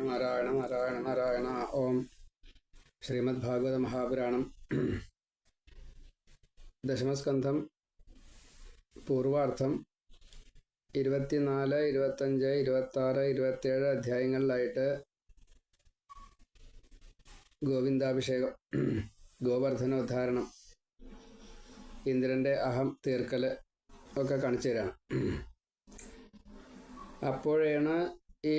നാരായണ നാരായണ നാരായണ. ഓം. ശ്രീമദ് ഭാഗവത മഹാപുരാണം ദശമസ്കന്ധം പൂർവാർത്ഥം 24, 25, 26, 27 അധ്യായങ്ങളിലായിട്ട് ഗോവിന്ദാഭിഷേകം, ഗോവർദ്ധനോദ്ധാരണം, ഇന്ദ്രൻ്റെ അഹം തീർക്കൽ ഒക്കെ കാണിച്ചു തരാണ്. അപ്പോഴാണ് ഈ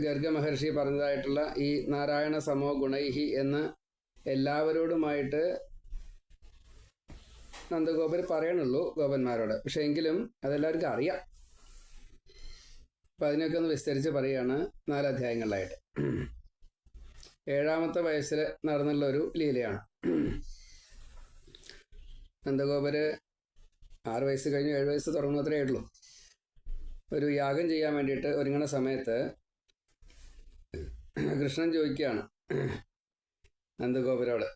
ഗർഗ മഹർഷി പറഞ്ഞതായിട്ടുള്ള ഈ നാരായണ സമോ ഗുണൈഹി എന്ന് എല്ലാവരോടുമായിട്ട് നന്ദഗോപർ പറയണുള്ളൂ ഗോപന്മാരോട്. പക്ഷെ എങ്കിലും അതെല്ലാവർക്കും അറിയാം. അപ്പം അതിനൊക്കെ ഒന്ന് വിസ്തരിച്ച് പറയുകയാണ് 4 അധ്യായങ്ങളിലായിട്ട്. 7ാമത്തെ വയസ്സിൽ നടന്നുള്ള ഒരു ലീലയാണ്. നന്ദഗോപര് 6 വയസ്സ് കഴിഞ്ഞു, 7 വയസ്സ് തുടങ്ങുന്നത്രേ ഉള്ളൂ. ഒരു യാഗം ചെയ്യാൻ വേണ്ടിയിട്ട് ഒരുങ്ങണ സമയത്ത് കൃഷ്ണൻ ചോദിക്കുകയാണ് നന്ദഗോപരോട്,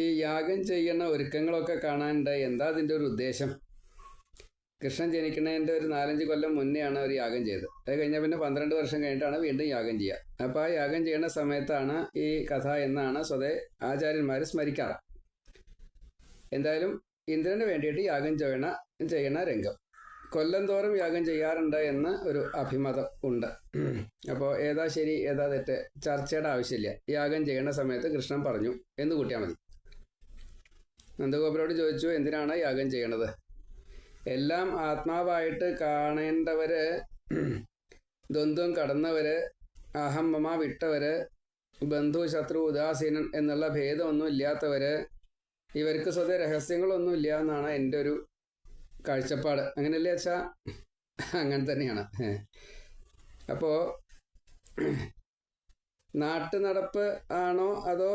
ഈ യാഗം ചെയ്യുന്ന ഒരുക്കങ്ങളൊക്കെ കാണാനുണ്ട്, എന്താ അതിൻ്റെ ഒരു ഉദ്ദേശം? കൃഷ്ണൻ ജനിക്കുന്നതിൻ്റെ ഒരു 4-5 കൊല്ലം മുന്നെയാണ് ഒരു യാഗം ചെയ്തത്. അത് കഴിഞ്ഞാൽ പിന്നെ 12 വർഷം കഴിഞ്ഞിട്ടാണ് വീണ്ടും യാഗം ചെയ്യുക. അപ്പോൾ ആ യാഗം ചെയ്യുന്ന സമയത്താണ് ഈ കഥ എന്നാണ് സ്വതേ ആചാര്യന്മാർ സ്മരിക്കാറ്. എന്തായാലും ഇന്ദ്രന് വേണ്ടിയിട്ട് യാഗം ചെയ്യണ രംഗം കൊല്ലം തോറും യാഗം ചെയ്യാറുണ്ട് എന്ന് ഒരു അഭിമതം ഉണ്ട്. അപ്പോൾ ഏതാ ശരി ഏതാ തെറ്റ് ചർച്ചയുടെ ആവശ്യമില്ല. യാഗം ചെയ്യേണ്ട സമയത്ത് കൃഷ്ണൻ പറഞ്ഞു എന്ന് കൂട്ടിയാൽ മതി. നന്ദഗോപരോട് ചോദിച്ചു, എന്തിനാണ് യാഗം ചെയ്യണത്? എല്ലാം ആത്മാവായിട്ട് കാണേണ്ടവര്, ദ്വന്ദ്വം കടന്നവര്, അഹം മമ വിട്ടവര്, ബന്ധു ശത്രു ഉദാസീനൻ എന്നുള്ള ഭേദമൊന്നും ഇല്ലാത്തവര്, ഇവർക്ക് സ്വതേ രഹസ്യങ്ങളൊന്നും ഇല്ല എന്നാണ് എൻ്റെ ഒരു കാഴ്ചപ്പാട്. അങ്ങനെയല്ലേ വെച്ചാ? അങ്ങനെ തന്നെയാണ്. അപ്പോൾ നാട്ടു നടപ്പ് ആണോ അതോ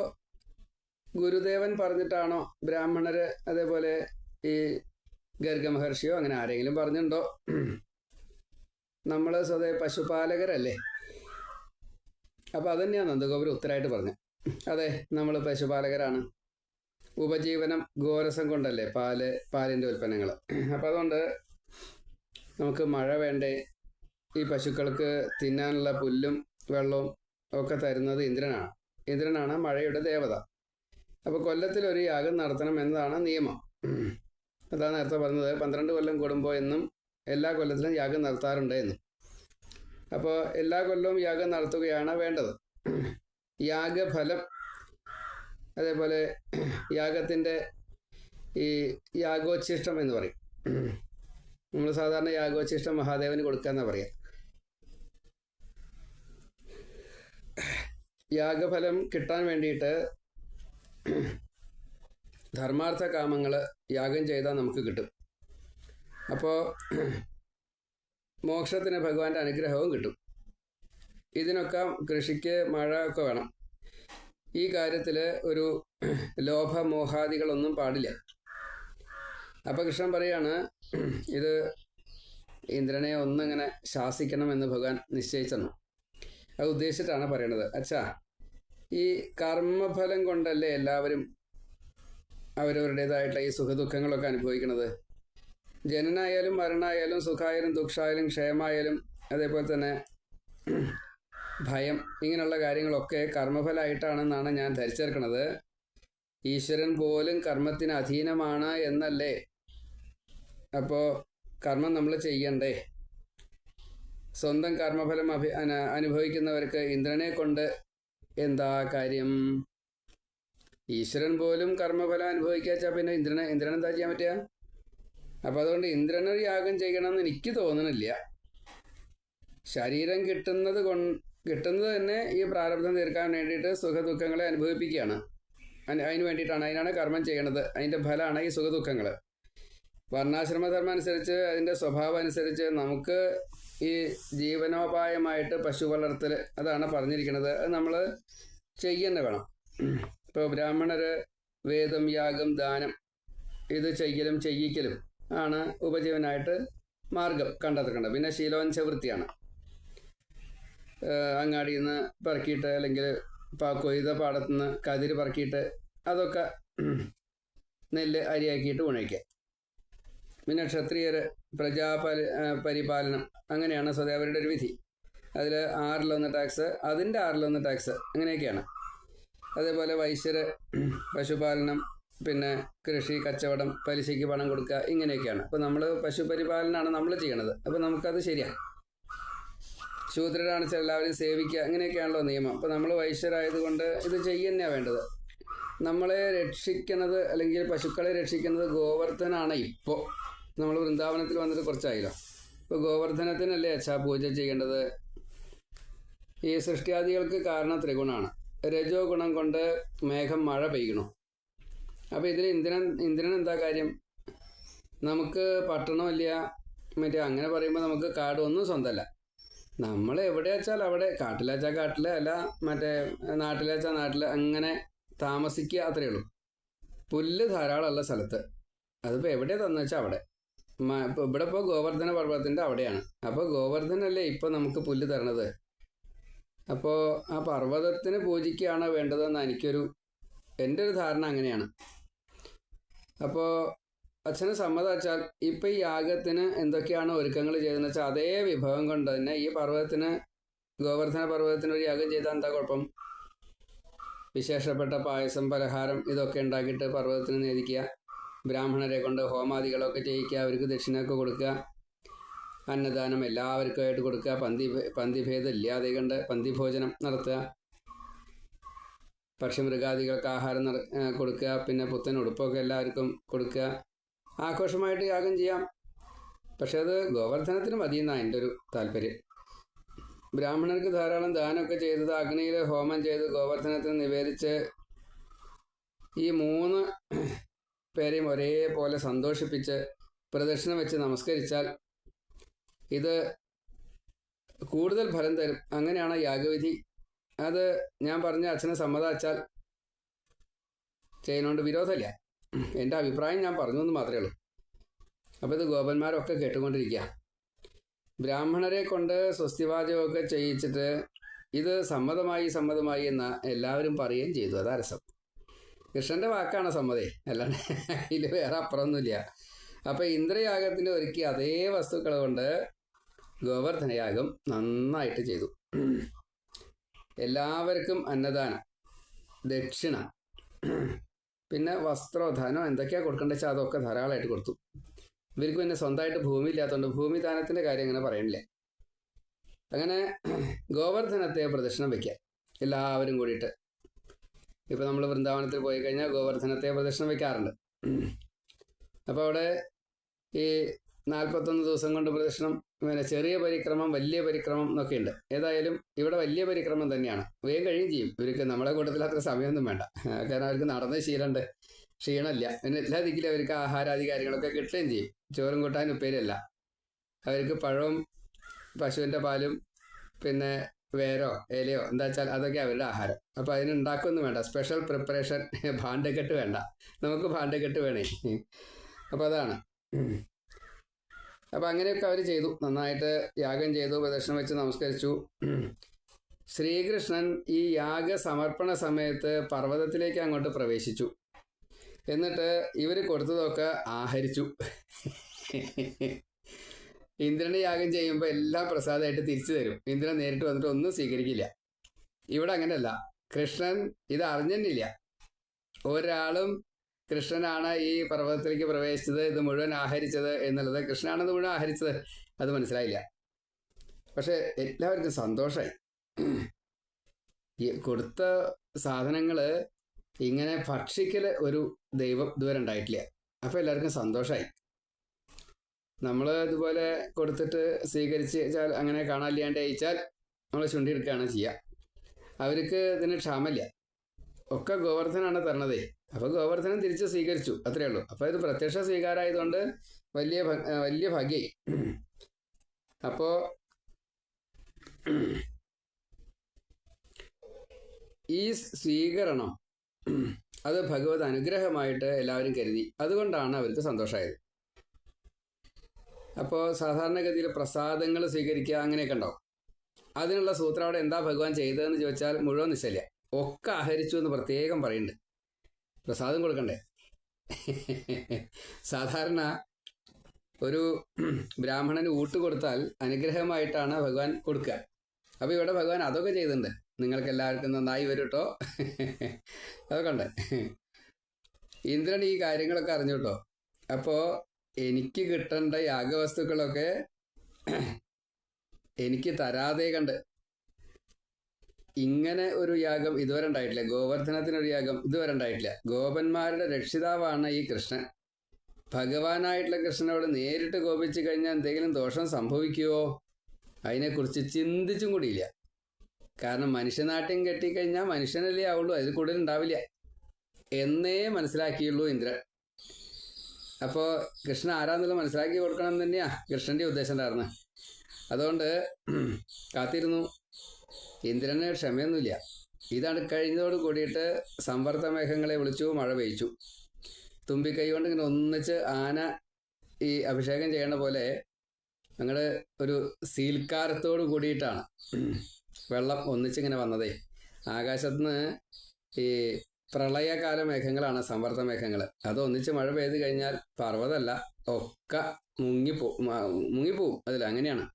ഗുരുദേവൻ പറഞ്ഞിട്ടാണോ ബ്രാഹ്മണര് അതേപോലെ ഈ ഗർഗ മഹർഷിയോ അങ്ങനെ ആരെങ്കിലും പറഞ്ഞിട്ടുണ്ടോ? നമ്മൾ സ്വതേ പശുപാലകരല്ലേ? അപ്പോൾ അതന്നെയാണ് നന്ദഗോപുരം ഉത്തരമായിട്ട് പറഞ്ഞത്. അതെ, നമ്മൾ പശുപാലകരാണ്. ഉപജീവനം ഗോരസം കൊണ്ടല്ലേ, പാലിൻ്റെ ഉൽപ്പന്നങ്ങൾ. അപ്പം അതുകൊണ്ട് നമുക്ക് മഴ വേണ്ടേ? ഈ പശുക്കൾക്ക് തിന്നാനുള്ള പുല്ലും വെള്ളവും ഒക്കെ തരുന്നത് ഇന്ദ്രനാണ്. ഇന്ദ്രനാണ് മഴയുടെ ദേവത. അപ്പോൾ കൊല്ലത്തിലൊരു യാഗം നടത്തണം എന്നതാണ് നിയമം. അതാണ് നേരത്തെ പറഞ്ഞത്, 12 കൊല്ലം കൂടുമ്പോൾ എന്നും എല്ലാ കൊല്ലത്തിലും യാഗം നടത്താറുണ്ട് എന്നും. അപ്പോൾ എല്ലാ കൊല്ലവും യാഗം നടത്തുകയാണ് വേണ്ടത്. യാഗഫലം, അതേപോലെ യാഗത്തിൻ്റെ ഈ യാഗോച്ഛിഷ്ടം എന്ന് പറയും. നമ്മൾ സാധാരണ യാഗോച്ഛിഷ്ടം മഹാദേവന് കൊടുക്കാമെന്നാണ് പറയുക. യാഗഫലം കിട്ടാൻ വേണ്ടിയിട്ട് ധർമാർത്ഥ കാമങ്ങൾ യാഗം ചെയ്താൽ നമുക്ക് കിട്ടും. അപ്പോൾ മോക്ഷത്തിന് ഭഗവാന്റെ അനുഗ്രഹവും കിട്ടും. ഇതിനൊക്കെ കൃഷിക്ക് മഴ ഒക്കെ വേണം. ഈ കാര്യത്തിൽ ഒരു ലോഭമോഹാദികളൊന്നും പാടില്ല. അപ്പം കൃഷ്ണൻ പറയാണ്, ഇത് ഇന്ദ്രനെ ഒന്നിങ്ങനെ ശാസിക്കണമെന്ന് ഭഗവാൻ നിശ്ചയിച്ചെന്നു. അത് ഉദ്ദേശിച്ചിട്ടാണ് പറയണത്. അച്ഛാ, ഈ കർമ്മഫലം കൊണ്ടല്ലേ എല്ലാവരും അവരവരുടേതായിട്ടുള്ള ഈ സുഖദുഃഖങ്ങളൊക്കെ അനുഭവിക്കുന്നത്. ജനനായാലും മരണമായാലും സുഖമായാലും ദുഃഖമായാലും ക്ഷേമമായാലും അതേപോലെ തന്നെ ഭയം, ഇങ്ങനെയുള്ള കാര്യങ്ങളൊക്കെ കർമ്മഫലമായിട്ടാണെന്നാണ് ഞാൻ ധരിച്ചേർക്കണത്. ഈശ്വരൻ പോലും കർമ്മത്തിന് അധീനമാണ് എന്നല്ലേ? അപ്പോൾ കർമ്മം നമ്മൾ ചെയ്യണ്ടേ? സ്വന്തം കർമ്മഫലം അനുഭവിക്കുന്നവർക്ക് ഇന്ദ്രനെ കൊണ്ട് എന്താ കാര്യം? ഈശ്വരൻ പോലും കർമ്മഫലം അനുഭവിക്കാച്ചാൽ പിന്നെ ഇന്ദ്രൻ എന്താ ചെയ്യാൻ പറ്റുക? അപ്പോൾ അതുകൊണ്ട് ഇന്ദ്രനൊരു യാഗം ചെയ്യണമെന്ന് എനിക്ക് തോന്നണില്ല. ശരീരം കിട്ടുന്നത് തന്നെ ഈ പ്രാരബ്ധം തീർക്കാൻ വേണ്ടിയിട്ട് സുഖദുഃഖങ്ങളെ അനുഭവിപ്പിക്കുകയാണ്. അതിന് വേണ്ടിയിട്ടാണ്, അതിനാണ് കർമ്മം ചെയ്യണത്. അതിൻ്റെ ഫലമാണ് ഈ സുഖദുഃഖങ്ങൾ. വർണ്ണാശ്രമധർമ്മം അനുസരിച്ച്, അതിൻ്റെ സ്വഭാവം അനുസരിച്ച് നമുക്ക് ഈ ജീവനോപായമായിട്ട് പശു വളർത്തൽ അതാണ് പറഞ്ഞിരിക്കുന്നത്. അത് നമ്മൾ ചെയ്യുന്ന വേണം. ഇപ്പോൾ ബ്രാഹ്മണർ വേദം, യാഗം, ദാനം ഇത് ചെയ്യിക്കലും ആണ് ഉപജീവനായിട്ട് മാർഗം കണ്ടെത്തേണ്ടത്. പിന്നെ ശീലോഞ്ചവൃത്തിയാണ്. അങ്ങാടിയിൽ നിന്ന് പറക്കിയിട്ട് അല്ലെങ്കിൽ കൊയ്ത പാടത്തു നിന്ന് കതിര് പറക്കിയിട്ട് അതൊക്കെ നെല്ല് അരിയാക്കിയിട്ട് ഉണയ്ക്കുക. പിന്നെ ക്ഷത്രിയർ പരിപാലനം, അങ്ങനെയാണ് സ്വതേ അവരുടെ ഒരു വിധി. അതിൽ 6-1 ടാക്സ്, അതിൻ്റെ 6-1 ടാക്സ്, അങ്ങനെയൊക്കെയാണ്. അതേപോലെ വൈശ്യർ പശുപാലനം, പിന്നെ കൃഷി, കച്ചവടം, പലിശയ്ക്ക് പണം കൊടുക്കുക, ഇങ്ങനെയൊക്കെയാണ്. അപ്പോൾ നമ്മൾ പശുപരിപാലനമാണ് നമ്മൾ ചെയ്യണത്. അപ്പോൾ നമുക്കത് ശരിയാണ്. ശൂദ്രരാണ് എല്ലാവരും സേവിക്കുക, അങ്ങനെയൊക്കെയാണല്ലോ നിയമം. അപ്പോൾ നമ്മൾ വൈശ്യരായതുകൊണ്ട് ഇത് ചെയ്യുന്നതാണ് വേണ്ടത്. നമ്മളെ രക്ഷിക്കുന്നത്, അല്ലെങ്കിൽ പശുക്കളെ രക്ഷിക്കുന്നത് ഗോവർദ്ധനാണ്. ഇപ്പോൾ നമ്മൾ വൃന്ദാവനത്തിൽ വന്നിട്ട് കുറച്ചായല്ലോ. ഇപ്പോൾ ഗോവർദ്ധനത്തിനല്ലേ പൂജ ചെയ്യേണ്ടത്. ഈ സൃഷ്ടിയാദികൾക്ക് കാരണം ത്രിഗുണമാണ്. രജോ ഗുണം കൊണ്ട് മേഘം മഴ പെയ്യണു. അപ്പോൾ ഇതിൽ ഇന്ദ്രൻ എന്താ കാര്യം? നമുക്ക് പട്ടണമില്ല, മറ്റേ അങ്ങനെ പറയുമ്പോൾ നമുക്ക് കാട് ഒന്നും സ്വന്തമല്ല. നമ്മൾ എവിടെ വെച്ചാൽ അവിടെ, കാട്ടിലെച്ചാൽ കാട്ടിൽ, അല്ല മറ്റേ നാട്ടിലെച്ചാൽ നാട്ടിൽ, അങ്ങനെ താമസിക്കുക, അത്രയേ ഉള്ളൂ. പുല്ല് ധാരാളമുള്ള സ്ഥലത്ത്, അതിപ്പോൾ എവിടെ തന്നു വെച്ചാൽ അവിടെ. ഇവിടെ ഇപ്പോൾ ഗോവർദ്ധന പർവ്വതത്തിൻ്റെ അവിടെയാണ്. അപ്പോൾ ഗോവർദ്ധനല്ലേ ഇപ്പോൾ നമുക്ക് പുല്ല് തരണത്. അപ്പോൾ ആ പർവ്വതത്തിന് പൂജിക്കുകയാണ് വേണ്ടതെന്ന് എൻ്റെ ഒരു ധാരണ അങ്ങനെയാണ്. അപ്പോൾ അച്ഛന് സമ്മതം വെച്ചാൽ ഇപ്പം ഈ യാഗത്തിന് എന്തൊക്കെയാണ് ഒരുക്കങ്ങൾ ചെയ്തതെന്ന് വെച്ചാൽ അതേ വിഭവം കൊണ്ട് തന്നെ ഈ ഗോവർദ്ധന പർവ്വതത്തിന് ഒരു യാഗം ചെയ്താൽ എന്താ കുഴപ്പം? വിശേഷപ്പെട്ട പായസം, പലഹാരം, ഇതൊക്കെ ഉണ്ടാക്കിയിട്ട് പർവ്വതത്തിന് നേദിക്കുക, ബ്രാഹ്മണരെ കൊണ്ട് ഹോമാദികളൊക്കെ ചെയ്യിക്കുക, അവർക്ക് ദക്ഷിണയൊക്കെ കൊടുക്കുക, അന്നദാനം എല്ലാവർക്കുമായിട്ട് കൊടുക്കുക, പന്തിഭേദം ഇല്ലാതെ കണ്ട് പന്തിഭോജനം നടത്തുക, പക്ഷിമൃഗാദികൾക്ക് ആഹാരം കൊടുക്കുക, പിന്നെ പുത്തൻ ഉടുപ്പൊക്കെ എല്ലാവർക്കും കൊടുക്കുക, ആഘോഷമായിട്ട് യാഗം ചെയ്യാം. പക്ഷെ അത് ഗോവർദ്ധനത്തിന് മതിയെന്നാണ് എൻ്റെ ഒരു താല്പര്യം. ബ്രാഹ്മണർക്ക് ധാരാളം ദാനമൊക്കെ ചെയ്തത് അഗ്നിയിൽ ഹോമം ചെയ്ത് ഗോവർദ്ധനത്തിന് നിവേദിച്ച് ഈ 3 പേരെയും ഒരേപോലെ സന്തോഷിപ്പിച്ച് പ്രദക്ഷിണം വെച്ച് നമസ്കരിച്ചാൽ ഇത് കൂടുതൽ ഫലം തരും. അങ്ങനെയാണ് യാഗവിധി. അത് ഞാൻ പറഞ്ഞ അച്ഛനെ സമ്മതം വെച്ചാൽ ചെയ്യുന്നതുകൊണ്ട് വിരോധമില്ല. എൻ്റെ അഭിപ്രായം ഞാൻ പറഞ്ഞു എന്ന് മാത്രമേ ഉള്ളൂ. അപ്പോൾ ഇത് ഗോപന്മാരൊക്കെ കേട്ടുകൊണ്ടിരിക്കുക. ബ്രാഹ്മണരെ കൊണ്ട് സ്വസ്തിവാചകമൊക്കെ ചെയ്യിച്ചിട്ട് ഇത് സമ്മതമായി എന്ന് എല്ലാവരും പറയുകയും ചെയ്തു. അതാ രസം. കൃഷ്ണൻ്റെ വാക്കാണ് സമ്മതേ, അല്ലാണ്ട് ഇതിൽ വേറെ അപ്പുറമൊന്നുമില്ല. അപ്പോൾ ഇന്ദ്രയാഗത്തിന് ഒരുക്കി അതേ വസ്തുക്കൾ കൊണ്ട് ഗോവർദ്ധനയാഗം നന്നായിട്ട് ചെയ്തു. എല്ലാവർക്കും അന്നദാനം, ദക്ഷിണ, പിന്നെ വസ്ത്രോധാനം, എന്തൊക്കെയാണ് കൊടുക്കേണ്ടത് വെച്ചാൽ അതൊക്കെ ധാരാളമായിട്ട് കൊടുത്തു. ഇവർക്ക് പിന്നെ സ്വന്തമായിട്ട് ഭൂമി ഇല്ലാത്തതുകൊണ്ട് ഭൂമി ദാനത്തിൻ്റെ കാര്യം അങ്ങനെ പറയണില്ല. അങ്ങനെ ഗോവർദ്ധനത്തെ പ്രദക്ഷിണം വയ്ക്കുക എല്ലാവരും കൂടിയിട്ട്. ഇപ്പോൾ നമ്മൾ വൃന്ദാവനത്തിൽ പോയി കഴിഞ്ഞാൽ ഗോവർദ്ധനത്തെ പ്രദക്ഷിണം വയ്ക്കാറുണ്ട്. അപ്പോൾ അവിടെ ഈ 41 ദിവസം കൊണ്ട് പ്രദക്ഷിണം, പിന്നെ ചെറിയ പരിക്രമം, വലിയ പരിക്രമം എന്നൊക്കെ ഉണ്ട്. ഏതായാലും ഇവിടെ വലിയ പരിക്രമം തന്നെയാണ്. വേഗം കഴിയും ചെയ്യും. ഇവർക്ക് നമ്മളെ കൂട്ടത്തിൽ അത്ര സമയമൊന്നും വേണ്ട. കാരണം അവർക്ക് നടന്ന് ശീലമുണ്ട്, ക്ഷീണമില്ല. പിന്നെ എല്ലാ ദിക്കിലും അവർക്ക് ആഹാരാദി കാര്യങ്ങളൊക്കെ കിട്ടുകയും ചെയ്യും. ചോറും കൂട്ടാനും ഉപ്പേരിയല്ല. അവർക്ക് പഴവും പശുവിൻ്റെ പാലും പിന്നെ വേരോ ഇലയോ എന്താ വെച്ചാൽ അതൊക്കെ അവരുടെ ആഹാരം. അപ്പോൾ അതിന് ഉണ്ടാക്കൊന്നും വേണ്ട, സ്പെഷ്യൽ പ്രിപ്പറേഷൻ, ഭാണ്ഡക്കെട്ട് വേണ്ട. നമുക്ക് ഭാണ്ഡക്കെട്ട് വേണേ. അപ്പോൾ അതാണ്. അപ്പോൾ അങ്ങനെയൊക്കെ അവർ ചെയ്തു. നന്നായിട്ട് യാഗം ചെയ്തു, പ്രദക്ഷിണം വെച്ച് നമസ്കരിച്ചു. ശ്രീകൃഷ്ണൻ ഈ യാഗ സമർപ്പണ സമയത്ത് പർവ്വതത്തിലേക്ക് അങ്ങോട്ട് പ്രവേശിച്ചു. എന്നിട്ട് ഇവർ കൊടുത്തതൊക്കെ ആഹരിച്ചു. ഇന്ദ്രന് യാഗം ചെയ്യുമ്പോൾ എല്ലാം പ്രസാദമായിട്ട് തിരിച്ചു തരും. ഇന്ദ്രൻ നേരിട്ട് വന്നിട്ട് ഒന്നും സ്വീകരിക്കില്ല. ഇവിടെ അങ്ങനെയല്ല. കൃഷ്ണൻ ഇത് അറിഞ്ഞില്ല. ഒരാളും കൃഷ്ണനാണ് ഈ പർവ്വതത്തിലേക്ക് പ്രവേശിച്ചത്, ഇത് മുഴുവൻ ആഹരിച്ചത് എന്നുള്ളത്, കൃഷ്ണനാണെന്ന് മുഴുവൻ ആഹരിച്ചത് അത് മനസ്സിലായില്ല. പക്ഷെ എല്ലാവർക്കും സന്തോഷമായി. ഈ കൊടുത്ത സാധനങ്ങൾ ഇങ്ങനെ ഭക്ഷിക്കൽ ഒരു ദൈവം ഇതുവരെ ഉണ്ടായിട്ടില്ല. അപ്പോൾ എല്ലാവർക്കും സന്തോഷമായി. നമ്മൾ ഇതുപോലെ കൊടുത്തിട്ട് സ്വീകരിച്ച് വെച്ചാൽ അങ്ങനെ കാണാനില്ലാണ്ട് അയച്ചാൽ നമ്മൾ ചുണ്ടിയെടുക്കുകയാണ് ചെയ്യുക. അവർക്ക് ഇതിന് ക്ഷാമമില്ല. ഒക്കെ ഗോവർദ്ധനാണ് തരണതേ. അപ്പോൾ ഗോവർദ്ധനം തിരിച്ച് സ്വീകരിച്ചു, അത്രയേ ഉള്ളൂ. അപ്പോൾ ഇത് പ്രത്യക്ഷ സ്വീകാരമായതുകൊണ്ട് വലിയ ഭാഗ്യമായി. അപ്പോൾ ഈ സ്വീകരണം അത് ഭഗവത് അനുഗ്രഹമായിട്ട് എല്ലാവരും കരുതി. അതുകൊണ്ടാണ് അവർക്ക് സന്തോഷമായത്. അപ്പോൾ സാധാരണഗതിയിൽ പ്രസാദങ്ങൾ സ്വീകരിക്കുക അങ്ങനെയൊക്കെ ഉണ്ടാവും. അതിനുള്ള സൂത്രം അവിടെ എന്താ ഭഗവാൻ ചെയ്തതെന്ന് ചോദിച്ചാൽ മുഴുവൻ നിശ്ചയില്ല. ഒക്കെ ആഹരിച്ചു എന്ന് പ്രത്യേകം പറയുന്നുണ്ട്. പ്രസാദം കൊടുക്കണ്ടേ? സാധാരണ ഒരു ബ്രാഹ്മണന് ഊട്ട് കൊടുത്താൽ അനുഗ്രഹമായിട്ടാണ് ഭഗവാൻ കൊടുക്കുക. അപ്പോൾ ഇവിടെ ഭഗവാൻ അതൊക്കെ ചെയ്തിട്ടുണ്ട്. നിങ്ങൾക്ക് എല്ലാവർക്കും നന്നായി വരും കേട്ടോ. അതൊക്കെ ഉണ്ട്. ഇന്ദ്രൻ ഈ കാര്യങ്ങളൊക്കെ അറിഞ്ഞു കേട്ടോ. അപ്പോൾ എനിക്ക് കിട്ടേണ്ട യാഗവസ്തുക്കളൊക്കെ എനിക്ക് തരാതെ കണ്ട് ഇങ്ങനെ ഒരു യാഗം ഇതുവരെ ഉണ്ടായിട്ടില്ല. ഗോവർദ്ധനത്തിനൊരു യാഗം ഇതുവരെ ഉണ്ടായിട്ടില്ല. ഗോപന്മാരുടെ രക്ഷിതാവാണ് ഈ കൃഷ്ണൻ. ഭഗവാനായിട്ടുള്ള കൃഷ്ണനോട് നേരിട്ട് കോപിച്ചു കഴിഞ്ഞാൽ എന്തെങ്കിലും ദോഷം സംഭവിക്കുമോ? അതിനെക്കുറിച്ച് ചിന്തിച്ചും കൂടിയില്ല. കാരണം മനുഷ്യനാട്യം കെട്ടിക്കഴിഞ്ഞാൽ മനുഷ്യനല്ലേ ആവുള്ളൂ, അതിൽ കൂടുതൽ ഉണ്ടാവില്ല എന്നേ മനസ്സിലാക്കിയുള്ളൂ ഇന്ദ്രൻ. അപ്പോൾ കൃഷ്ണൻ ആരാന്നുള്ളത് മനസ്സിലാക്കി കൊടുക്കണം എന്ന് തന്നെയാണ് കൃഷ്ണൻ്റെ ഉദ്ദേശം ഉണ്ടായിരുന്നത്. അതുകൊണ്ട് കാത്തിരുന്നു. ഇന്ദ്രന് ക്ഷമയൊന്നുമില്ല. ഇതാണ് കഴിഞ്ഞതോട് കൂടിയിട്ട് സംവർത്ത മേഘങ്ങളെ വിളിച്ചു, മഴ പെയ്ച്ചു. തുമ്പിക്കൈ കൊണ്ട് ഇങ്ങനെ ഒന്നിച്ച് ആന ഈ അഭിഷേകം ചെയ്യണ പോലെ ഞങ്ങൾ ഒരു സീൽക്കാരത്തോട് കൂടിയിട്ടാണ് വെള്ളം ഒന്നിച്ചിങ്ങനെ വന്നതേ. ആകാശത്തുനിന്ന് ഈ പ്രളയകാല മേഘങ്ങളാണ് സംവർത്ത മേഘങ്ങൾ. അത് ഒന്നിച്ച് മഴ പെയ്ത് കഴിഞ്ഞാൽ പർവ്വതമല്ല ഒക്കെ മുങ്ങിപ്പോവും അതിൽ. അങ്ങനെയാണ്.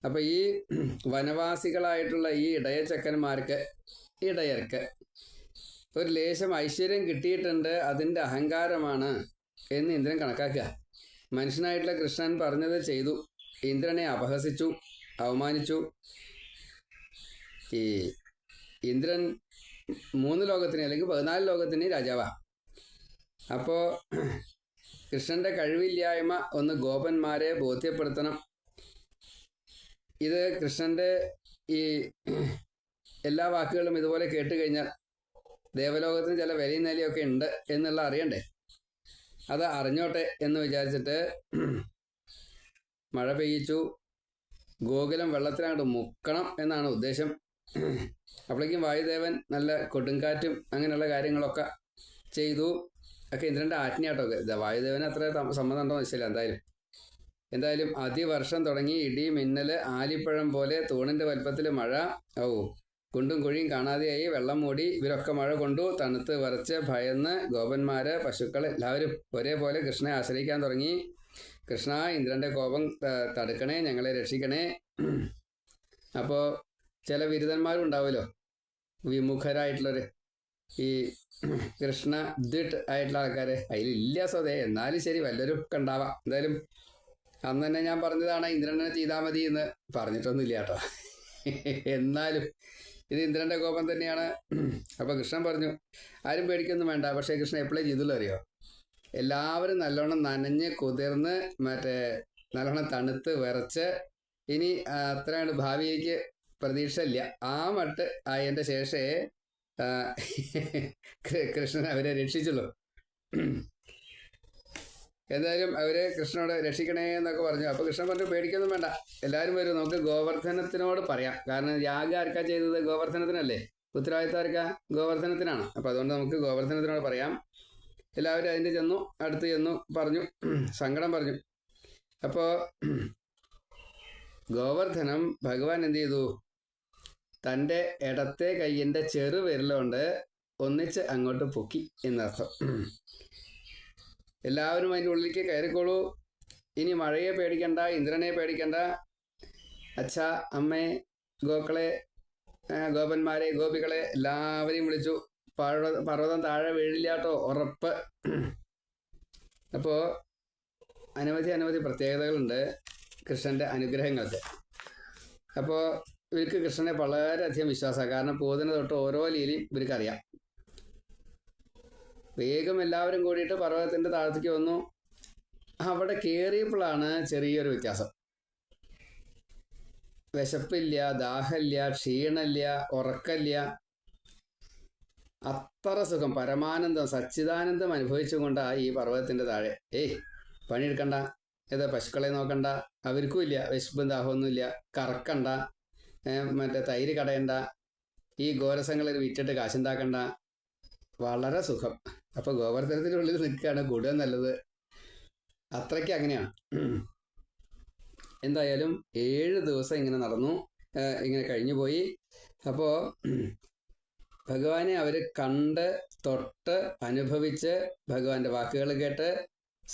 അപ്പം ഈ വനവാസികളായിട്ടുള്ള ഈ ഇടയർക്ക് ഒരു ലേശം ഐശ്വര്യം കിട്ടിയിട്ടുണ്ട്, അതിൻ്റെ അഹങ്കാരമാണ് എന്ന് ഇന്ദ്രൻ കണക്കാക്കുക. മനുഷ്യനായിട്ടുള്ള കൃഷ്ണൻ പറഞ്ഞത് ചെയ്തു. ഇന്ദ്രനെ അപഹസിച്ചു, അവമാനിച്ചു. ഈ ഇന്ദ്രൻ 3 ലോകത്തിന് അല്ലെങ്കിൽ 14 ലോകത്തിന് രാജാവാണ്. അപ്പോൾ കൃഷ്ണൻ്റെ കഴിവില്ലായ്മ ഒന്ന് ഗോപന്മാരെ ബോധ്യപ്പെടുത്തണം. ഇത് കൃഷ്ണൻ്റെ ഈ എല്ലാ വാക്കുകളും ഇതുപോലെ കേട്ട് കഴിഞ്ഞാൽ ദേവലോകത്തിന് ചില വിലയും നിലയൊക്കെ ഉണ്ട് എന്നുള്ള അറിയണ്ടേ. അത് അറിഞ്ഞോട്ടെ എന്ന് വിചാരിച്ചിട്ട് മഴ പെയ്യിച്ചു. ഗോകുലം വെള്ളത്തിനങ്ങോട്ട് മുക്കണം എന്നാണ് ഉദ്ദേശം. അപ്പോഴേക്കും വായുദേവൻ നല്ല കൊടുങ്കാറ്റും അങ്ങനെയുള്ള കാര്യങ്ങളൊക്കെ ചെയ്തു. ഒക്കെ ഇന്ദ്രൻ്റെ ആജ്ഞയാട്ടോ. വായുദേവന് അത്ര സമ്മതം ഉണ്ടോ എന്ന് വെച്ചില്ല. എന്തായാലും അതിവർഷം തുടങ്ങി. ഇടി, മിന്നൽ, ആലിപ്പഴം പോലെ തൂണിൻ്റെ വലുപ്പത്തിൽ മഴ. കുണ്ടും കുഴിയും കാണാതെയായി. വെള്ളം മൂടി. ഇവരൊക്കെ മഴ കൊണ്ടു. തണുത്ത് വിറച്ച് ഭയന്ന് ഗോപന്മാര്, പശുക്കൾ എല്ലാവരും ഒരേപോലെ കൃഷ്ണനെ ആശ്രയിക്കാൻ തുടങ്ങി. കൃഷ്ണ, ഇന്ദ്രൻ്റെ കോപം തടുക്കണേ, ഞങ്ങളെ രക്ഷിക്കണേ. അപ്പോൾ ചില ബിരുദന്മാരും ഉണ്ടാവുമല്ലോ, വിമുഖരായിട്ടുള്ളവർ, ഈ കൃഷ്ണ ദിട്ട് ആയിട്ടുള്ള ആൾക്കാർ. അതിലില്ല സ്വതേ, എന്നാലും ശരി വല്ലവരും ഒക്കെ ഉണ്ടാവാം. എന്തായാലും അന്ന് തന്നെ ഞാൻ പറഞ്ഞതാണ് ഇന്ദ്രനെ ചെയ്താൽ മതി എന്ന്. പറഞ്ഞിട്ടൊന്നുമില്ല കേട്ടോ. എന്നാലും ഇത് ഇന്ദ്രൻ്റെ കോപം തന്നെയാണ്. അപ്പോൾ കൃഷ്ണൻ പറഞ്ഞു ആരും പേടിക്കൊന്നും വേണ്ട. പക്ഷേ കൃഷ്ണൻ എപ്പോഴേ ചെയ്തുള്ളൂ അറിയോ? എല്ലാവരും നല്ലോണം നനഞ്ഞ് കുതിർന്ന് നല്ലോണം തണുത്ത് വിറച്ച് ഇനി അത്രയാണ് ഭാവിയിലേക്ക് പ്രതീക്ഷ ഇല്ല. ആ മട്ട് ആയതിൻ്റെ ശേഷമേ കൃഷ്ണൻ അവരെ രക്ഷിച്ചുള്ളൂ. എന്തായാലും അവരെ കൃഷ്ണനോട് രക്ഷിക്കണേ എന്നൊക്കെ പറഞ്ഞു. അപ്പോൾ കൃഷ്ണൻ പറഞ്ഞു പേടിക്കൊന്നും വേണ്ട, എല്ലാവരും വരും, നമുക്ക് ഗോവർദ്ധനത്തിനോട് പറയാം. കാരണം യാഗം ആർക്കാ ചെയ്തത്? ഗോവർദ്ധനത്തിനല്ലേ. ഉത്തരവാദിത്തം ആർക്കാ? ഗോവർദ്ധനത്തിനാണ്. അപ്പോൾ അതുകൊണ്ട് നമുക്ക് ഗോവർദ്ധനത്തിനോട് പറയാം. എല്ലാവരും അതിൻ്റെ അടുത്ത് ചെന്നു പറഞ്ഞു, സങ്കടം പറഞ്ഞു. അപ്പോൾ ഗോവർദ്ധനം ഭഗവാൻ എന്ത് ചെയ്തു? തൻ്റെ ഇടത്തെ കയ്യിൻ്റെ ചെറുവിരലുകൊണ്ട് ഒന്നിച്ച് അങ്ങോട്ട് പൊക്കി എന്നർത്ഥം. എല്ലാവരും അതിൻ്റെ ഉള്ളിലേക്ക് കയറിക്കോളൂ. ഇനി മഴയെ പേടിക്കണ്ട, ഇന്ദ്രനെ പേടിക്കണ്ട. അച്ഛാ, അമ്മേ, ഗോക്കളെ, ഗോപന്മാരെ, ഗോപികളെ എല്ലാവരെയും വിളിച്ചു. പർവ്വതം താഴെ വീഴില്ലാട്ടോ, ഉറപ്പ്. അപ്പോൾ അനവധി പ്രത്യേകതകളുണ്ട് കൃഷ്ണൻ്റെ അനുഗ്രഹങ്ങൾക്ക്. അപ്പോൾ ഇവർക്ക് കൃഷ്ണനെ വളരെയധികം വിശ്വാസമാണ്. കാരണം പൂതന തൊട്ട് ഓരോ ലീലയും ഇവർക്കറിയാം. വേഗം എല്ലാവരും കൂടിയിട്ട് പർവ്വതത്തിൻ്റെ താഴത്തേക്ക് വന്നു. അവിടെ കയറിയപ്പോഴാണ് ചെറിയൊരു വ്യത്യാസം. വിശപ്പില്ല, ദാഹമില്ല, ക്ഷീണമില്ല, ഉറക്കമില്ല. അത്ര സുഖം, പരമാനന്ദം, സച്ചിദാനന്ദം അനുഭവിച്ചുകൊണ്ടാണ് ഈ പർവ്വതത്തിൻ്റെ താഴെ. പണിയെടുക്കണ്ട, പശുക്കളെ നോക്കണ്ട, അവർക്കും ഇല്ല വിശപ്പും ദാഹമൊന്നുമില്ല. കറക്കണ്ട, തൈര് കടയണ്ട, ഈ ഗോരസങ്ങളിൽ വിറ്റിട്ട് കാശുണ്ടാക്കണ്ട. വളരെ സുഖം. അപ്പോൾ ഗോവർദ്ധനത്തിൻ്റെ ഉള്ളിൽ നിൽക്കുകയാണ് കൂടുതൽ നല്ലത്. അത്രയ്ക്ക് അങ്ങനെയാണ്. എന്തായാലും 7 ദിവസം ഇങ്ങനെ നടന്നു, ഇങ്ങനെ കഴിഞ്ഞു പോയി. അപ്പോൾ ഭഗവാനെ അവർ കണ്ട് തൊട്ട് അനുഭവിച്ച് ഭഗവാന്റെ വാക്കുകൾ കേട്ട്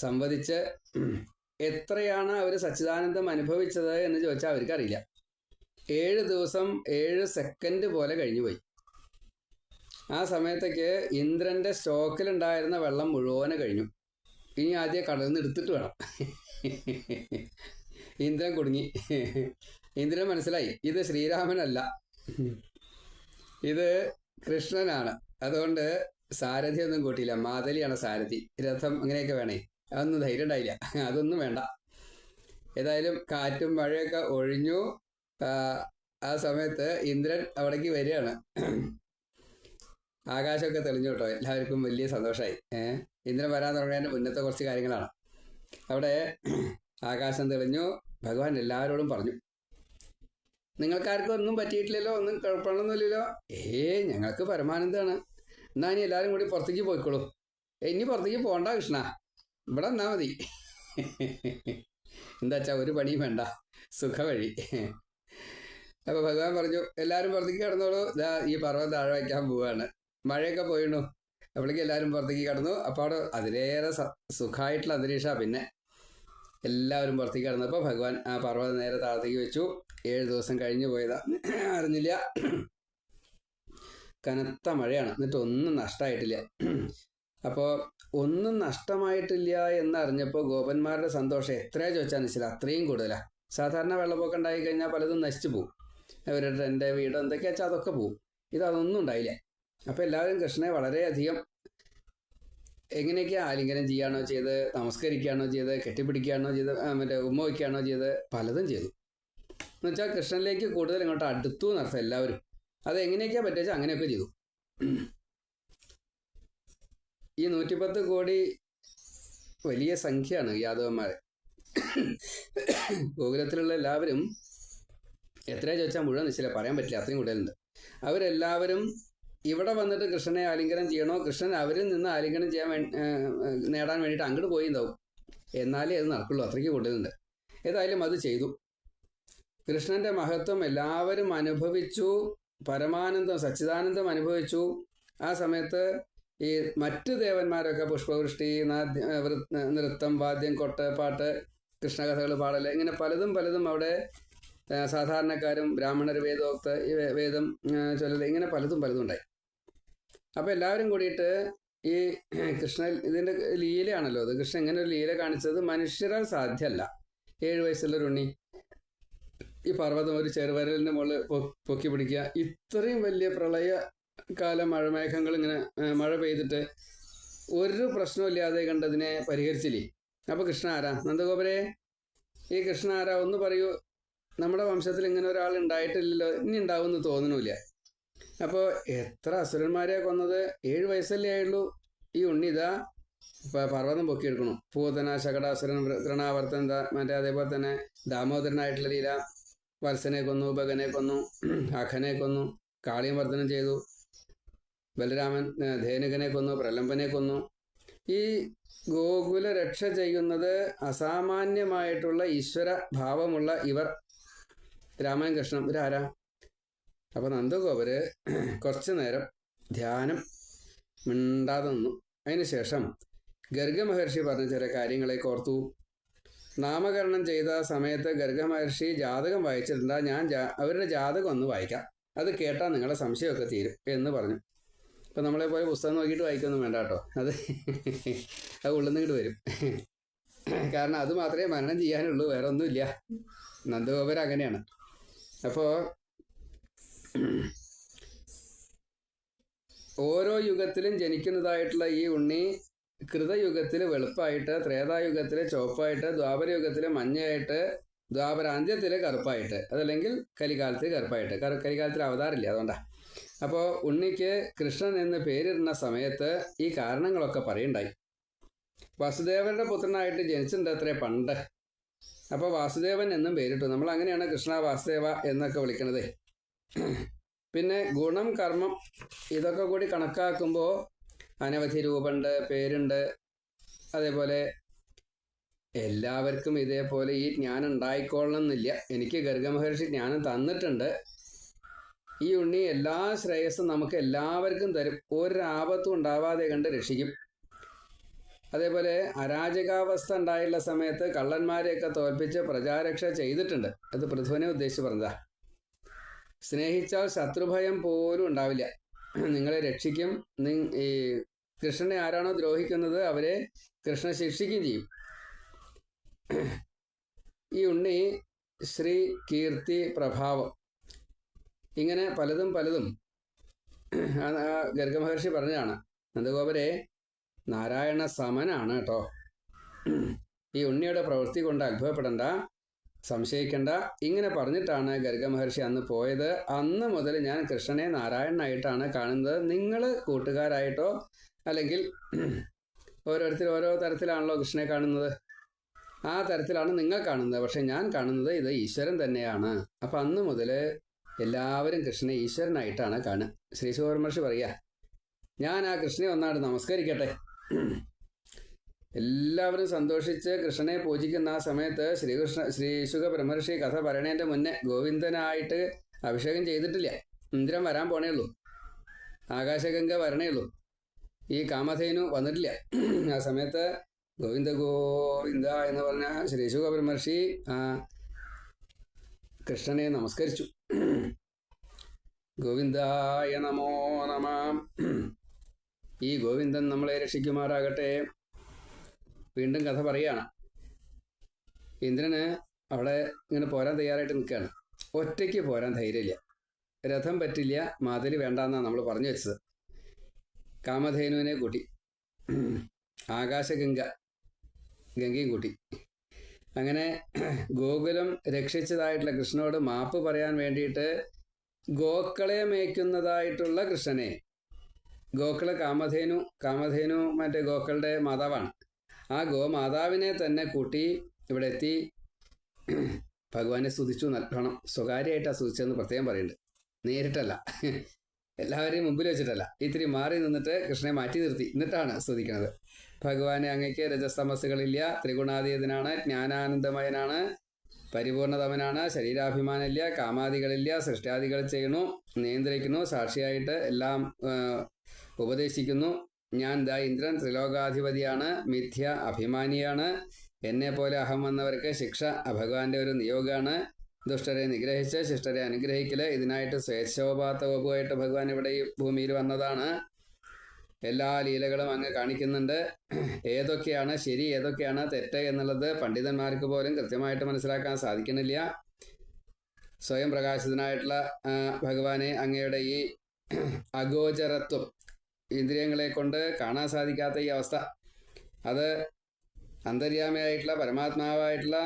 സംവദിച്ച് എത്രയാണ് അവർ സച്ചിദാനന്ദം അനുഭവിച്ചത് എന്ന് ചോദിച്ചാൽ അവർക്കറിയില്ല. 7 ദിവസം 7 സെക്കൻഡ് പോലെ കഴിഞ്ഞുപോയി. ആ സമയത്തേക്ക് ഇന്ദ്രൻ്റെ സ്റ്റോക്കിലുണ്ടായിരുന്ന വെള്ളം മുഴുവനെ കഴിഞ്ഞു. ഇനി ആദ്യം കടലിൽ നിന്ന് എടുത്തിട്ട് വേണം. ഇന്ദ്രൻ കുടുങ്ങി. ഇന്ദ്രൻ മനസ്സിലായി ഇത് ശ്രീരാമനല്ല, ഇത് കൃഷ്ണനാണ്. അതുകൊണ്ട് സാരഥി ഒന്നും കൂട്ടിയില്ല, മാതലിയാണ് സാരഥി. രഥം അങ്ങനെയൊക്കെ വേണേ, അതൊന്നും ധൈര്യം ഉണ്ടായില്ല, അതൊന്നും വേണ്ട. ഏതായാലും കാറ്റും മഴയൊക്കെ ഒഴിഞ്ഞു. ആ സമയത്ത് ഇന്ദ്രൻ അവിടേക്ക് വരികയാണ്. ആകാശമൊക്കെ തെളിഞ്ഞു കേട്ടോ, എല്ലാവർക്കും വലിയ സന്തോഷമായി. ഇന്ദ്രൻ വരാൻ തുടങ്ങിയതിൻ്റെ മുന്നത്തെ കുറച്ച് കാര്യങ്ങളാണ്. അവിടെ ആകാശം തെളിഞ്ഞു. ഭഗവാൻ എല്ലാവരോടും പറഞ്ഞു, നിങ്ങൾക്കാർക്കും ഒന്നും പറ്റിയിട്ടില്ലല്ലോ, ഒന്നും കുഴപ്പമൊന്നുമില്ലല്ലോ. ഞങ്ങൾക്ക് പരമാനന്ദമാണ്. എന്നാ ഇനി എല്ലാവരും കൂടി പുറത്തേക്ക് പോയിക്കോളൂ. ഇനി പുറത്തേക്ക് പോകണ്ട കൃഷ്ണ, ഇവിടെ നിന്നാൽ മതി. എന്താ വെച്ചാൽ ഒരു പണിയും വേണ്ട, സുഖവഴി. അപ്പോൾ ഭഗവാൻ പറഞ്ഞു, എല്ലാവരും പുറത്തേക്ക് കിടന്നോളൂ, ഇതാ ഈ പർവ്വതം താഴെ വയ്ക്കാൻ പോവുകയാണ്. മഴയൊക്കെ പോയിണു. അപ്പോഴേക്കും എല്ലാവരും പുറത്തേക്ക് കിടന്നു. അപ്പോൾ അവിടെ അതിലേറെ സുഖമായിട്ടുള്ള അന്തരീക്ഷമാണ്. പിന്നെ എല്ലാവരും പുറത്തേക്ക് കിടന്നപ്പോൾ ഭഗവാൻ ആ പർവ്വതം നേരെ താഴത്തേക്ക് വെച്ചു. 7 ദിവസം കഴിഞ്ഞു പോയതാ, അറിഞ്ഞില്ല. കനത്ത മഴയാണ്, എന്നിട്ട് ഒന്നും നഷ്ടമായിട്ടില്ല. അപ്പോൾ ഒന്നും നഷ്ടമായിട്ടില്ല എന്നറിഞ്ഞപ്പോൾ ഗോപന്മാരുടെ സന്തോഷം എത്രയാ ചോദിച്ചാൽ നിശ്ചില്ല, അത്രയും കൂടുതലാണ്. സാധാരണ വെള്ളപ്പൊക്കം ഉണ്ടായി കഴിഞ്ഞാൽ പലതും നശിച്ചു പോകും. അവരുടെ എൻ്റെ വീട് എന്തൊക്കെയാ വെച്ചാൽ അതൊക്കെ പോകും. അതൊന്നും ഉണ്ടായില്ല. അപ്പോൾ എല്ലാവരും കൃഷ്ണനെ വളരെയധികം എങ്ങനെയൊക്കെയാ ആലിംഗനം ചെയ്യുകയാണോ ചെയ്ത്, നമസ്കരിക്കുകയാണോ ചെയ്ത്, കെട്ടിപ്പിടിക്കുകയാണോ ചെയ്ത്, മറ്റേ ഉമ്മ വയ്ക്കുകയാണോ ചെയ്ത്, പലതും ചെയ്തു. എന്നുവെച്ചാൽ കൃഷ്ണനിലേക്ക് കൂടുതൽ ഇങ്ങോട്ട് അടുത്തു എന്നർത്ഥം എല്ലാവരും. അത് എങ്ങനെയൊക്കെയാ പറ്റുക അങ്ങനെയൊക്കെ ചെയ്തു. ഈ 110 കോടി വലിയ സംഖ്യയാണ് യാദവന്മാർ. ഗോകുലത്തിലുള്ള എല്ലാവരും എത്രയാ ചോദിച്ചാൽ മുഴുവൻ നിശ്ചയില്ല, പറയാൻ പറ്റില്ല, അത്രയും കൂടുതലുണ്ട്. അവരെല്ലാവരും ഇവിടെ വന്നിട്ട് കൃഷ്ണനെ ആലിംഗനം ചെയ്യണോ, കൃഷ്ണൻ അവരിൽ നിന്ന് ആലിംഗനം നേടാൻ വേണ്ടിയിട്ട് അങ്ങോട്ട് പോയിണ്ടാവും. എന്നാലേ അത് നടക്കുള്ളൂ, അത്രയ്ക്ക് കൂടുതലുണ്ട്. ഏതായാലും അത് ചെയ്തു. കൃഷ്ണന്റെ മഹത്വം എല്ലാവരും അനുഭവിച്ചു. പരമാനന്ദം സച്ചിദാനന്ദം അനുഭവിച്ചു. ആ സമയത്ത് ഈ മറ്റ് ദേവന്മാരൊക്കെ പുഷ്പവൃഷ്ടി, നൃത്തം, വാദ്യം, കൊട്ട്, പാട്ട്, കൃഷ്ണകഥകൾ പാടൽ, ഇങ്ങനെ പലതും അവിടെ സാധാരണക്കാരും ബ്രാഹ്മണർ വേദം ചൊല്ലൽ, ഇങ്ങനെ പലതും ഉണ്ടായി. അപ്പോൾ എല്ലാവരും കൂടിയിട്ട് ഈ കൃഷ്ണൻ, ഇതിൻ്റെ ലീലയാണല്ലോ അത്. കൃഷ്ണൻ ഇങ്ങനെ ഒരു ലീല കാണിച്ചത് മനുഷ്യരാൽ സാധ്യമല്ല. 7 വയസ്സുള്ളൊരു ഉണ്ണി ഈ പർവ്വതം ഒരു ചെറുവരലിൻ്റെ മുകളിൽ പൊക്കി പിടിക്കുക. ഇത്രയും വലിയ പ്രളയകാല മഴമേഘങ്ങൾ ഇങ്ങനെ മഴ പെയ്തിട്ട് ഒരു പ്രശ്നമില്ലാതെ കണ്ടതിനെ പരിഹരിച്ചില്ലേ. അപ്പോൾ കൃഷ്ണ ആരാ? നന്ദഗോപരെ, ഈ കൃഷ്ണ ആരാ ഒന്ന് പറയൂ. നമ്മുടെ വംശത്തിൽ ഇങ്ങനെ ഒരാൾ ഉണ്ടായിട്ടില്ലല്ലോ, ഇനി ഉണ്ടാവുമെന്ന് തോന്നണില്ല. അപ്പോൾ എത്ര അസുരന്മാരെയാണ് കൊന്നത്? 7 വയസ്സല്ലേ ആയുള്ളൂ. ഈ ഉണ്ണി ഇതാ പർവ്വതം പൊക്കിയെടുക്കണു. പൂതന, ശകടാസുരൻ, തൃണാവർത്തൻ, മറ്റേ അതേപോലെ തന്നെ ദാമോദരനായിട്ടുള്ള ലീല, വത്സനെ കൊന്നു, ഭഗനെ കൊന്നു, അഖനെ കൊന്നു, കാളിയമർദ്ദനം ചെയ്തു, ബലരാമൻ ധേനുകനെ കൊന്നു, പ്രലംബനെ കൊന്നു. ഈ ഗോകുല രക്ഷ ചെയ്യുന്നത് അസാമാന്യമായിട്ടുള്ള ഈശ്വര ഭാവമുള്ള ഇവർ രാമൻ കൃഷ്ണൻ ഇവരാരാ? അപ്പോൾ നന്ദഗോപര് കുറച്ചു നേരം ധ്യാനം മിണ്ടാതെ നിന്നു. അതിനുശേഷം ഗർഗമഹർഷി പറഞ്ഞ ചില കാര്യങ്ങളെ ഓർത്തു. നാമകരണം ചെയ്ത സമയത്ത് ഗർഗമഹർഷി ജാതകം വായിച്ചിട്ടുണ്ട്. ഞാൻ അവരുടെ ജാതകം ഒന്ന് വായിക്കാം, അത് കേട്ടാൽ നിങ്ങളുടെ സംശയമൊക്കെ തീരും എന്ന് പറഞ്ഞു. ഇപ്പം നമ്മളെപ്പോലെ പുസ്തകം നോക്കിയിട്ട് വായിക്കൊന്നും വേണ്ട കേട്ടോ, അത് ഉള്ളുന്നിങ്ങോട്ട് വരും. കാരണം അത് മാത്രമേ മനനം ചെയ്യാനുള്ളൂ, വേറെ ഒന്നുമില്ല. നന്ദഗോപർ അങ്ങനെയാണ്. അപ്പോൾ ഓരോ യുഗത്തിലും ജനിക്കുന്നതായിട്ടുള്ള ഈ ഉണ്ണി കൃതയുഗത്തിൽ വെളുപ്പായിട്ട്, ത്രേതായുഗത്തിൽ ചുവപ്പായിട്ട്, ദ്വാപരയുഗത്തിൽ മഞ്ഞയായിട്ട്, ദ്വാപരാന്ത്യത്തിൽ കറുപ്പായിട്ട്, അതല്ലെങ്കിൽ കലികാലത്തിൽ കറുപ്പായിട്ട്. കലികാലത്തിൽ അവതാറില്ല, അതുകൊണ്ടാണ്. അപ്പോൾ ഉണ്ണിക്ക് കൃഷ്ണൻ എന്ന് പേരിടുന്ന സമയത്ത് ഈ കാരണങ്ങളൊക്കെ പറയുണ്ടായി. വാസുദേവന്റെ പുത്രനായിട്ട് ജനിച്ചിട്ടുണ്ട് അത്രേ പണ്ട്. അപ്പോൾ വാസുദേവൻ എന്നും പേരിട്ടു. നമ്മൾ അങ്ങനെയാണ് കൃഷ്ണ വാസുദേവ എന്നൊക്കെ വിളിക്കണത്. പിന്നെ ഗുണം, കർമ്മം ഇതൊക്കെ കൂടി കണക്കാക്കുമ്പോൾ അനവധി രൂപമുണ്ട്, പേരുണ്ട്. അതേപോലെ എല്ലാവർക്കും ഇതേപോലെ ഈ ജ്ഞാനം ഉണ്ടായിക്കൊള്ളണമെന്നില്ല. എനിക്ക് ഗർഗമഹർഷി ജ്ഞാനം തന്നിട്ടുണ്ട്. ഈ ഉണ്ണി എല്ലാ ശ്രേയസ്സും നമുക്ക് എല്ലാവർക്കും തരും, ഒരാപത്തും ഉണ്ടാവാതെ കണ്ട് രക്ഷിക്കും. അതേപോലെ അരാജകാവസ്ഥ ഉണ്ടായുള്ള സമയത്ത് കള്ളന്മാരെയൊക്കെ തോൽപ്പിച്ച് പ്രജാരക്ഷ ചെയ്തിട്ടുണ്ട്. അത് പൃഥുവിനെ ഉദ്ദേശിച്ച് പറഞ്ഞതാ. സ്നേഹിച്ചാൽ ശത്രുഭയം പോലും ഉണ്ടാവില്ല, നിങ്ങളെ രക്ഷിക്കും. ഈ കൃഷ്ണനെ ആരാണോ ദ്രോഹിക്കുന്നത് അവരെ കൃഷ്ണൻ ശിക്ഷിക്കുകയും ചെയ്യും. ഈ ഉണ്ണി ശ്രീ കീർത്തി പ്രഭാവം ഇങ്ങനെ പലതും ഗർഗമഹർഷി പറഞ്ഞതാണ്. നന്ദഗോപരെ നാരായണ സമനാണ് കേട്ടോ. ഈ ഉണ്ണിയുടെ പ്രവൃത്തി കൊണ്ട് അത്ഭുതപ്പെടണ്ട, സംശയിക്കണ്ട. ഇങ്ങനെ പറഞ്ഞിട്ടാണ് ഗർഗമഹർഷി അന്ന് പോയത്. അന്ന് മുതൽ ഞാൻ കൃഷ്ണനെ നാരായണനായിട്ടാണ് കാണുന്നത്. നിങ്ങൾ കൂട്ടുകാരായിട്ടോ അല്ലെങ്കിൽ ഓരോരുത്തർ ഓരോ തരത്തിലാണല്ലോ കൃഷ്ണനെ കാണുന്നത്, ആ തരത്തിലാണ് നിങ്ങൾ കാണുന്നത്. പക്ഷെ ഞാൻ കാണുന്നത് ഇത് ഈശ്വരൻ തന്നെയാണ്. അപ്പം അന്ന് മുതൽ എല്ലാവരും കൃഷ്ണനെ ഈശ്വരനായിട്ടാണ് കാണുക. ശ്രീ സുബ്രഹ്മണ്യ പറയുക, ഞാൻ ആ കൃഷ്ണനെ ഒന്നാണ് നമസ്കരിക്കട്ടെ. എല്ലാവരും സന്തോഷിച്ച് കൃഷ്ണനെ പൂജിക്കുന്ന ആ സമയത്ത് ശ്രീ ശുക ബ്രഹ്മർഷി കഥ പറയണതിൻ്റെ മുന്നേ ഗോവിന്ദനായിട്ട് അഭിഷേകം ചെയ്തിട്ടില്ല. ഇന്ദ്രൻ വരാൻ പോണേ ഉള്ളൂ, ആകാശഗംഗ വരണേ ഉള്ളൂ, ഈ കാമധേനു വന്നിട്ടില്ല. ആ സമയത്ത് ഗോവിന്ദ ഗോവിന്ദ എന്ന് പറഞ്ഞ ശ്രീ ശുക ബ്രഹ്മർഷി ആ കൃഷ്ണനെ നമസ്കരിച്ചു. ഗോവിന്ദായ നമോ നമ. ഈ ഗോവിന്ദൻ നമ്മളെ രക്ഷിക്കുമാറാകട്ടെ. വീണ്ടും കഥ പറയുകയാണ്. ഇന്ദ്രന് അവിടെ ഇങ്ങനെ പോരാൻ തയ്യാറായിട്ട് നിൽക്കുകയാണ്. ഒറ്റയ്ക്ക് പോരാൻ ധൈര്യമില്ല, രഥം പറ്റില്ല, മാതലി വേണ്ടെന്നാണ് നമ്മൾ പറഞ്ഞു വെച്ചത്. കാമധേനുവിനെ കൂട്ടി, ഗംഗയും കൂട്ടി. അങ്ങനെ ഗോകുലം രക്ഷിച്ചതായിട്ടുള്ള കൃഷ്ണനോട് മാപ്പ് പറയാൻ വേണ്ടിയിട്ട് ഗോക്കളെ മേയ്ക്കുന്നതായിട്ടുള്ള കൃഷ്ണനെ, ഗോക്കള കാമധേനു മറ്റേ ഗോക്കളുടെ മാതാവാണ്, ആ ഗോമാതാവിനെ തന്നെ കൂട്ടി ഇവിടെ എത്തി ഭഗവാനെ സ്തുതിച്ചു. നല്ലോണം സ്വകാര്യമായിട്ടാണ് സ്തുതിച്ചതെന്ന് പ്രത്യേകം പറയുന്നുണ്ട്. നേരിട്ടല്ല, എല്ലാവരെയും മുമ്പിൽ വെച്ചിട്ടല്ല, ഇത്തിരി മാറി നിന്നിട്ട് കൃഷ്ണനെ മാറ്റി നിർത്തി എന്നിട്ടാണ് സ്തുതിക്കുന്നത്. ഭഗവാനെ അങ്ങയ്ക്ക് രജസ്തമസ്സുകളില്ല, ത്രിഗുണാതീതനാണ്, ജ്ഞാനാനന്ദമയനാണ്, പരിപൂർണതമനാണ്, ശരീരാഭിമാനമില്ല, കാമാദികളില്ല, സൃഷ്ടാദികൾ ചെയ്യണു, നിയന്ത്രിക്കുന്നു, സാക്ഷിയായിട്ട് എല്ലാം ഉപദേശിക്കുന്നു. ഞാൻ ഇന്ദ്രൻ ത്രിലോകാധിപതിയാണ്, മിഥ്യ അഭിമാനിയാണ്, എന്നെ പോലെ അഹം വന്നവർക്ക് ശിക്ഷ ഭഗവാന്റെ ഒരു നിയോഗമാണ്. ദുഷ്ടരെ നിഗ്രഹിച്ച് ശിഷ്ടരെ അനുഗ്രഹിക്കല്, ഇതിനായിട്ട് സ്വേച്ഛോപാത്തവപുമായിട്ട് ഭഗവാൻ ഇവിടെ ഈ ഭൂമിയിൽ വന്നതാണ്. എല്ലാ ലീലകളും അങ്ങ് കാണിക്കുന്നുണ്ട്. ഏതൊക്കെയാണ് ശരി ഏതൊക്കെയാണ് തെറ്റ് എന്നുള്ളത് പണ്ഡിതന്മാർക്ക് പോലും കൃത്യമായിട്ട് മനസ്സിലാക്കാൻ സാധിക്കുന്നില്ല. സ്വയം പ്രകാശിതനായിട്ടുള്ള ഭഗവാനെ അങ്ങയുടെ ഈ അഗോചരത്വം, ഇന്ദ്രിയങ്ങളെ കൊണ്ട് കാണാൻ സാധിക്കാത്ത ഈ അവസ്ഥ, അത് അന്തര്യാമിയായിട്ടുള്ള പരമാത്മാവായിട്ടുള്ള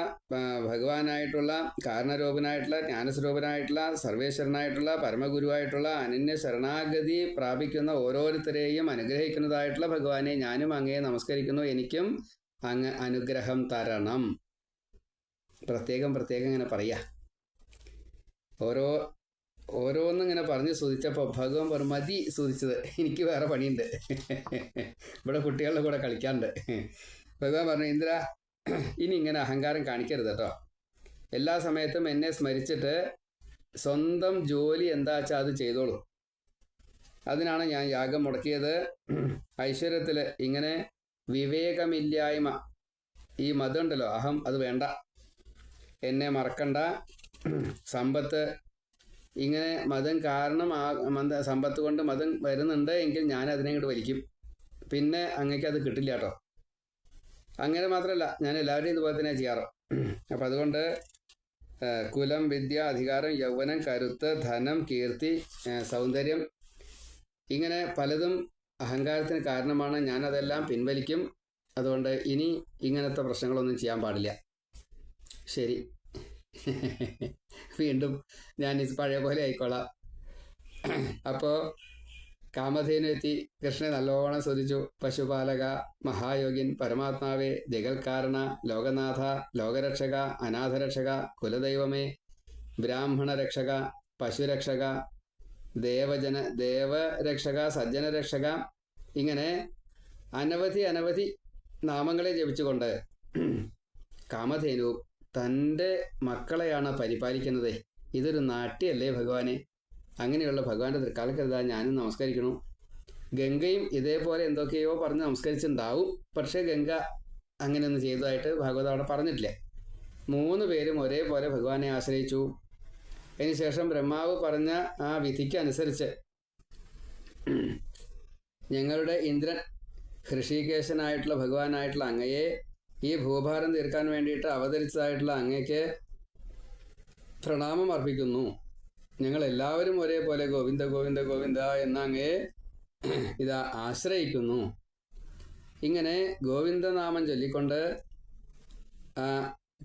ഭഗവാനായിട്ടുള്ള കാരണരൂപനായിട്ടുള്ള ജ്ഞാനസ്വരൂപനായിട്ടുള്ള സർവേശ്വരനായിട്ടുള്ള പരമഗുരുവായിട്ടുള്ള അനന്യ ശരണാഗതി പ്രാപിക്കുന്ന ഓരോരുത്തരെയും അനുഗ്രഹിക്കുന്നതായിട്ടുള്ള ഭഗവാനെ ഞാനും അങ്ങയെ നമസ്കരിക്കുന്നു. എനിക്കും അങ്ങ് അനുഗ്രഹം തരണം. പ്രത്യേകം ഇങ്ങനെ പറയാ. ഓരോന്നിങ്ങനെ പറഞ്ഞ് സ്തുതിച്ചപ്പോൾ ഭഗവാൻ പറഞ്ഞു, മതി സ്തുതിച്ചത്, എനിക്ക് വേറെ പണിയുണ്ട്, ഇവിടെ കുട്ടികളുടെ കൂടെ കളിക്കാറുണ്ട്. ഭഗവാൻ പറഞ്ഞു, ഇന്ദ്ര ഇനി ഇങ്ങനെ അഹങ്കാരം കാണിക്കരുത് കേട്ടോ. എല്ലാ സമയത്തും എന്നെ സ്മരിച്ചിട്ട് സ്വന്തം ജോലി എന്താ വെച്ചാൽ അത് ചെയ്തോളൂ. അതിനാണ് ഞാൻ യാഗം മുടക്കിയത്. ഐശ്വര്യത്തിൽ ഇങ്ങനെ വിവേകമില്ലായ്മ, ഈ മതമുണ്ടല്ലോ അഹം, അത് വേണ്ട. എന്നെ മറക്കണ്ട. സമ്പത്ത് ഇങ്ങനെ മതം കാരണം സമ്പത്ത് കൊണ്ട് മതം വരുന്നുണ്ട് എങ്കിൽ ഞാൻ അതിനെ ഇങ്ങോട്ട് വലിക്കും, പിന്നെ അങ്ങക്ക് അത് കിട്ടില്ല കേട്ടോ. അങ്ങനെ മാത്രമല്ല, ഞാൻ എല്ലാവരെയും ഇതുപോലെ തന്നെ ചെയ്യാറ്. അപ്പം അതുകൊണ്ട് കുലം, വിദ്യ, അധികാരം, യൗവനം, കരുത്ത്, ധനം, കീർത്തി, സൗന്ദര്യം, ഇങ്ങനെ പലതും അഹങ്കാരത്തിന് കാരണമാണ്. ഞാനതെല്ലാം പിൻവലിക്കും. അതുകൊണ്ട് ഇനി ഇങ്ങനത്തെ പ്രശ്നങ്ങളൊന്നും ചെയ്യാൻ പാടില്ല. ശരി, വീണ്ടും ഞാൻ പഴയ പോലെ ആയിക്കോളാം. അപ്പോൾ കാമധേനു എത്തി കൃഷ്ണനെ നല്ലോണം സ്തുതിച്ചു. പശുപാലക, മഹായോഗിൻ, പരമാത്മാവേ, ജഗൽക്കാരണ, ലോകനാഥ, ലോകരക്ഷക, അനാഥരക്ഷക, കുലദൈവമേ, ബ്രാഹ്മണരക്ഷക, പശുരക്ഷക, ദേവരക്ഷക, സജ്ജനരക്ഷക, ഇങ്ങനെ അനവധി നാമങ്ങളെ ജപിച്ചുകൊണ്ട് കാമധേനു തൻ്റെ മക്കളെയാണ് പരിപാലിക്കുന്നത്. ഇതൊരു നാട്യമല്ലേ ഭഗവാനെ? അങ്ങനെയുള്ള ഭഗവാന്റെ തൃക്കാലക്കരുതാ ഞാനും നമസ്കരിക്കണു. ഗംഗയും ഇതേപോലെ എന്തൊക്കെയോ പറഞ്ഞ് നമസ്കരിച്ചിട്ടുണ്ടാവും. പക്ഷേ ഗംഗ അങ്ങനെയൊന്നും ചെയ്തതായിട്ട് ഭാഗവതം അവിടെ പറഞ്ഞിട്ടില്ല. 3 പേരും ഒരേപോലെ ഭഗവാനെ ആശ്രയിച്ചു. അതിനുശേഷം ബ്രഹ്മാവ് പറഞ്ഞ ആ വിധിക്ക് അനുസരിച്ച് ഞങ്ങളുടെ ഇന്ദ്രൻ ഹൃഷികേശനായിട്ടുള്ള ഭഗവാനായിട്ടുള്ള അങ്ങയെ ഈ ഭൂഭാരം തീർക്കാൻ വേണ്ടിയിട്ട് അവതരിച്ചതായിട്ടുള്ള അങ്ങയ്ക്ക് പ്രണാമം അർപ്പിക്കുന്നു. ഞങ്ങൾ എല്ലാവരും ഒരേപോലെ ഗോവിന്ദ ഗോവിന്ദ ഗോവിന്ദ എന്ന അങ്ങയെ ഇതാ ആശ്രയിക്കുന്നു. ഇങ്ങനെ ഗോവിന്ദനാമം ചൊല്ലിക്കൊണ്ട് ആ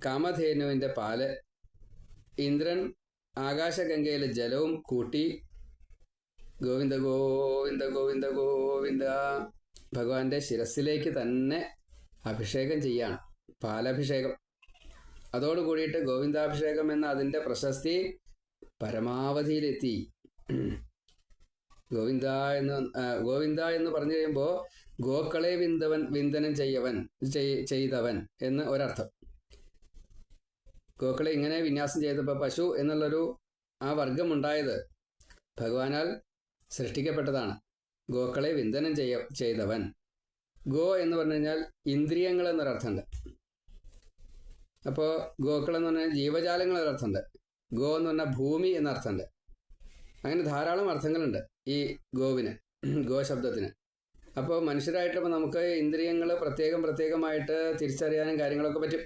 കാമധേനുവിൻ്റെ പാല് ഇന്ദ്രൻ ആകാശഗംഗയിലെ ജലവും കൂട്ടി ഗോവിന്ദ ഗോവിന്ദ ഗോവിന്ദ ഗോവിന്ദ ഭഗവാന്റെ ശിരസിലേക്ക് തന്നെ അഭിഷേകം ചെയ്യാണ്, പാലഭിഷേകം. അതോടുകൂടിയിട്ട് ഗോവിന്ദാഭിഷേകം എന്ന അതിൻ്റെ പ്രശസ്തി പരമാവധിയിലെത്തി. ഗോവിന്ദ എന്ന് പറഞ്ഞു കഴിയുമ്പോൾ ഗോക്കളെ വിന്ദനം ചെയ്തവൻ എന്ന് ഒരർത്ഥം. ഗോക്കളെ ഇങ്ങനെ വിന്യാസം ചെയ്തപ്പോൾ പശു എന്നുള്ളൊരു ആ വർഗമുണ്ടായത് ഭഗവാനാൽ സൃഷ്ടിക്കപ്പെട്ടതാണ്. ഗോക്കളെ വിന്ദനം ചെയ്തവൻ. ഗോ എന്ന് പറഞ്ഞു കഴിഞ്ഞാൽ ഇന്ദ്രിയങ്ങൾ എന്നൊരർത്ഥമുണ്ട്. അപ്പോൾ ഗോക്കൾ എന്ന് പറഞ്ഞാൽ ജീവജാലങ്ങൾ എന്നൊരർത്ഥമുണ്ട്. ഗോ എന്ന് പറഞ്ഞാൽ ഭൂമി എന്നർത്ഥമുണ്ട്. അങ്ങനെ ധാരാളം അർത്ഥങ്ങളുണ്ട് ഈ ഗോവിന്, ഗോ ശബ്ദത്തിന്. അപ്പോൾ മനുഷ്യരായിട്ടുള്ള നമുക്ക് ഇന്ദ്രിയങ്ങൾ പ്രത്യേകമായിട്ട് തിരിച്ചറിയാനും കാര്യങ്ങളൊക്കെ പറ്റും.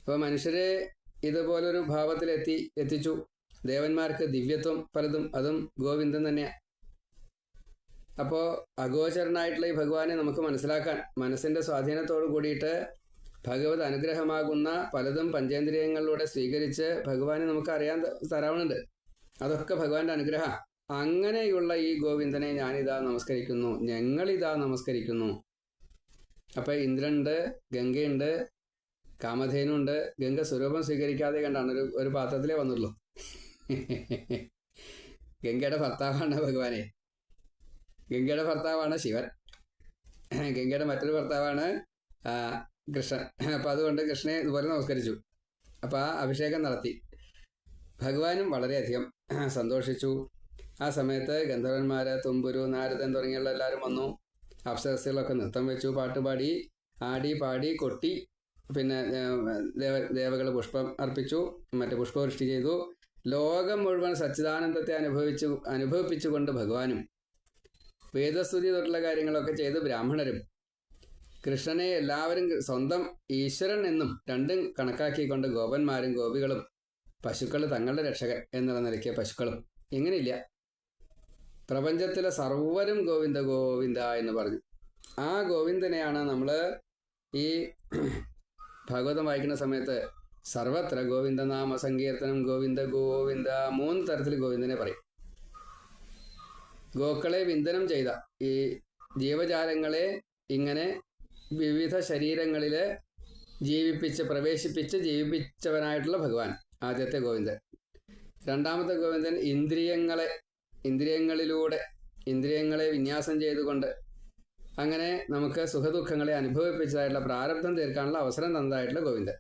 അപ്പോൾ മനുഷ്യരെ ഇതുപോലൊരു എത്തിച്ചു. ദേവന്മാർക്ക് ദിവ്യത്വം പലതും അതും ഗോവിന്ദൻ തന്നെയാണ്. അപ്പോൾ അഗോചരനായിട്ടുള്ള ഈ ഭഗവാനെ നമുക്ക് മനസ്സിലാക്കാൻ മനസ്സിൻ്റെ സ്വാധീനത്തോട് കൂടിയിട്ട് ഭഗവത് അനുഗ്രഹമാകുന്ന പലതും പഞ്ചേന്ദ്രിയങ്ങളിലൂടെ സ്വീകരിച്ച് ഭഗവാനെ നമുക്ക് അറിയാൻ തരാവുന്നുണ്ട്. അതൊക്കെ ഭഗവാന്റെ അനുഗ്രഹം. അങ്ങനെയുള്ള ഈ ഗോവിന്ദനെ ഞാനിതാ നമസ്കരിക്കുന്നു, ഞങ്ങളിതാ നമസ്കരിക്കുന്നു. അപ്പം ഇന്ദ്രനുണ്ട്, ഗംഗയുണ്ട്, കാമധേനുണ്ട്. ഗംഗ സ്വരൂപം സ്വീകരിക്കാതെ കണ്ടാണ് ഒരു പാത്രത്തിലേ വന്നുള്ളൂ. ഗംഗയുടെ ഭർത്താവാണ് ഭഗവാനെ. ഗംഗയുടെ ഭർത്താവാണ് ശിവൻ. ഗംഗയുടെ മറ്റൊരു ഭർത്താവാണ് കൃഷ്ണൻ. അപ്പം അതുകൊണ്ട് കൃഷ്ണനെ ഇതുപോലെ നമസ്കരിച്ചു. അപ്പം ആ അഭിഷേകം നടത്തി. ഭഗവാനും വളരെയധികം സന്തോഷിച്ചു. ആ സമയത്ത് ഗന്ധർവന്മാർ, തുമ്പുരു, നാരദൻ തുടങ്ങിയുള്ള എല്ലാവരും വന്നു. അപ്സരസ്സുകളൊക്കെ നൃത്തം വെച്ചു, പാട്ടുപാടി, ആടി പാടി കൊട്ടി. പിന്നെ ദേവകൾ പുഷ്പം അർപ്പിച്ചു, മറ്റേ പുഷ്പവൃഷ്ടി ചെയ്തു. ലോകം മുഴുവൻ സച്ചിദാനന്ദത്തെ അനുഭവിപ്പിച്ചുകൊണ്ട് ഭഗവാനും വേദസ്തുതി തൊട്ടുള്ള കാര്യങ്ങളൊക്കെ ചെയ്ത് ബ്രാഹ്മണരും കൃഷ്ണനെ എല്ലാവരും സ്വന്തം ഈശ്വരൻ എന്നും രണ്ടും കണക്കാക്കിക്കൊണ്ട് ഗോപന്മാരും ഗോപികളും പശുക്കൾ തങ്ങളുടെ രക്ഷകൻ എന്നുള്ള നിലയ്ക്ക് പശുക്കളും ഇങ്ങനെയില്ല, പ്രപഞ്ചത്തിലെ സർവരും ഗോവിന്ദ ഗോവിന്ദ എന്ന് പറഞ്ഞു. ആ ഗോവിന്ദനെയാണ് നമ്മൾ ഈ ഭാഗവതം വായിക്കുന്ന സമയത്ത് സർവത്ര ഗോവിന്ദ നാമ സങ്കീർത്തനം, ഗോവിന്ദ ഗോവിന്ദ 3 തരത്തിൽ ഗോവിന്ദനെ പറയും. ഗോക്കളെ വിന്ദനം ചെയ്ത ഈ ജീവജാലങ്ങളെ ഇങ്ങനെ വിവിധ ശരീരങ്ങളിൽ പ്രവേശിപ്പിച്ച് ജീവിപ്പിച്ചവനായിട്ടുള്ള ഭഗവാൻ ആദ്യത്തെ ഗോവിന്ദൻ. രണ്ടാമത്തെ ഗോവിന്ദൻ ഇന്ദ്രിയങ്ങളെ വിന്യാസം ചെയ്തുകൊണ്ട് അങ്ങനെ നമുക്ക് സുഖദുഃഖങ്ങളെ അനുഭവിപ്പിച്ചതായിട്ടുള്ള പ്രാരബ്ധം തീർക്കാനുള്ള അവസരം തന്നതായിട്ടുള്ള ഗോവിന്ദൻ.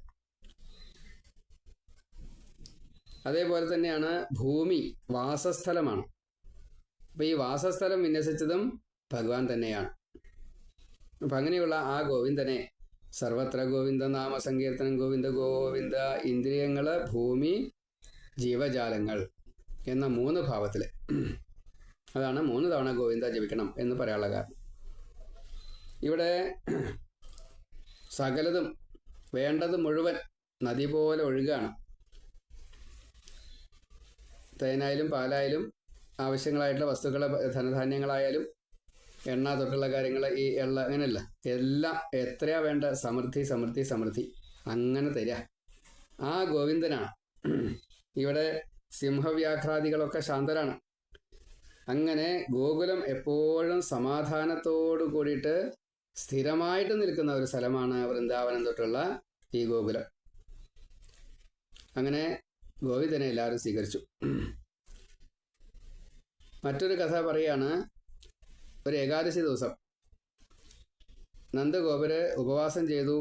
അതേപോലെ തന്നെയാണ് ഭൂമി വാസസ്ഥലമാണ്. അപ്പോൾ ഈ വാസസ്ഥലം വിന്യസിച്ചതും ഭഗവാൻ തന്നെയാണ്. അപ്പം അങ്ങനെയുള്ള ആ ഗോവിന്ദനെ സർവത്ര ഗോവിന്ദ നാമ സങ്കീർത്തനം, ഗോവിന്ദ ഗോവിന്ദ, ഇന്ദ്രിയങ്ങൾ, ഭൂമി, ജീവജാലങ്ങൾ എന്ന 3 ഭാവത്തിൽ, അതാണ് 3 തവണ ഗോവിന്ദ ജപിക്കണം എന്ന് പറയാനുള്ള കാരണം. ഇവിടെ സകലതും വേണ്ടത് മുഴുവൻ നദി പോലെ ഒഴുകുകയാണ്. തേനായാലും പാലായാലും ആവശ്യങ്ങളായിട്ടുള്ള വസ്തുക്കൾ, ധനധാന്യങ്ങളായാലും എണ്ണ തൊട്ടുള്ള കാര്യങ്ങൾ, ഈ എള്ള, അങ്ങനെയല്ല, എല്ലാം എത്രയാ വേണ്ട, സമൃദ്ധി അങ്ങനെ തരിക ആ ഗോവിന്ദനാണ്. ഇവിടെ സിംഹവ്യാഘ്രാദികളൊക്കെ ശാന്തരാണ്. അങ്ങനെ ഗോകുലം എപ്പോഴും സമാധാനത്തോടു കൂടിയിട്ട് സ്ഥിരമായിട്ട് നിൽക്കുന്ന ഒരു സ്ഥലമാണ് വൃന്ദാവനം തൊട്ടുള്ള ഈ ഗോകുലം. അങ്ങനെ ഗോവിന്ദനെ എല്ലാവരും സ്വീകരിച്ചു. മറ്റൊരു കഥ പറയാണ്. ഒരു ഏകാദശി ദിവസം നന്ദഗോപര് ഉപവാസം ചെയ്തു.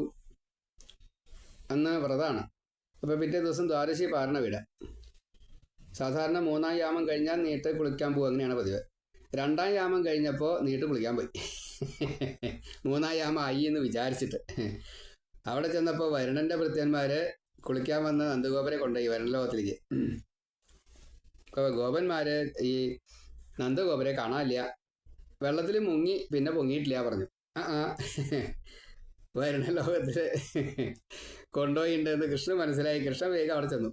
അന്ന് വ്രതാണ്. അപ്പോൾ പിറ്റേ ദിവസം ദ്വാദശി പാരണ വീട്. സാധാരണ 3-ാം യാമം കഴിഞ്ഞാൽ നീട്ട് കുളിക്കാൻ പോകും, അങ്ങനെയാണ് പതിവ്. 2-ാം യാമം കഴിഞ്ഞപ്പോൾ നീട്ട് കുളിക്കാൻ പോയി. 3-ാം യാമം ആയി എന്ന് വിചാരിച്ചിട്ട് അവിടെ ചെന്നപ്പോൾ വരുണന്റെ ഭൃത്യന്മാര് കുളിക്കാൻ വന്ന നന്ദഗോപരെ കൊണ്ടുപോയി വരുണലോകത്തിലേക്ക്. അപ്പോൾ ഗോപന്മാര് ഈ നന്ദഗോപരെ കാണാനില്ല, വെള്ളത്തിൽ മുങ്ങി പിന്നെ പൊങ്ങിയിട്ടില്ല പറഞ്ഞു. വരുണലോകത്തില് കൊണ്ടുപോയിണ്ടെന്ന് കൃഷ്ണൻ മനസ്സിലായി. കൃഷ്ണൻ വേഗം അവിടെ ചെന്നു.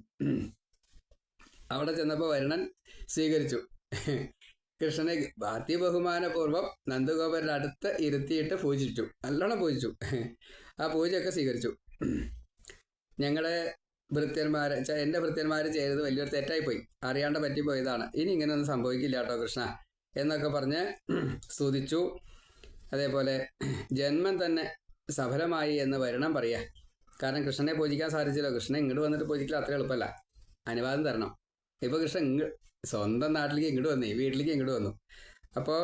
അവിടെ ചെന്നപ്പോൾ വരുണൻ സ്വീകരിച്ചു. കൃഷ്ണനെ ബഹുമാനപൂർവ്വം നന്ദഗോപരുടെ അടുത്ത് ഇരുത്തിയിട്ട് പൂജിച്ചു, നല്ലോണം പൂജിച്ചു. ആ പൂജയൊക്കെ സ്വീകരിച്ചു. ഞങ്ങളുടെ ഭൃത്യന്മാർ, എൻ്റെ ഭൃത്യന്മാർ ചെയ്തത് വലിയൊരു തെറ്റായിപ്പോയി, അറിയാണ്ട് പറ്റിപ്പോയതാണ്, ഇനി ഇങ്ങനെയൊന്നും സംഭവിക്കില്ല കേട്ടോ കൃഷ്ണ എന്നൊക്കെ പറഞ്ഞ് സ്തുതിച്ചു. അതേപോലെ ജന്മം തന്നെ സഫലമായി എന്ന് വരുണം പറയാ. കാരണം കൃഷ്ണനെ പൂജിക്കാൻ സാധിച്ചല്ലോ. കൃഷ്ണനെ ഇങ്ങോട്ട് വന്നിട്ട് പൂജിക്കൽ അത്ര എളുപ്പമല്ല, അനുവാദം തരണം. ഇപ്പോൾ കൃഷ്ണൻ സ്വന്തം നാട്ടിലേക്ക് ഇങ്ങോട്ട് വന്നേ, വീട്ടിലേക്ക് ഇങ്ങോട്ട് വന്നു. അപ്പോൾ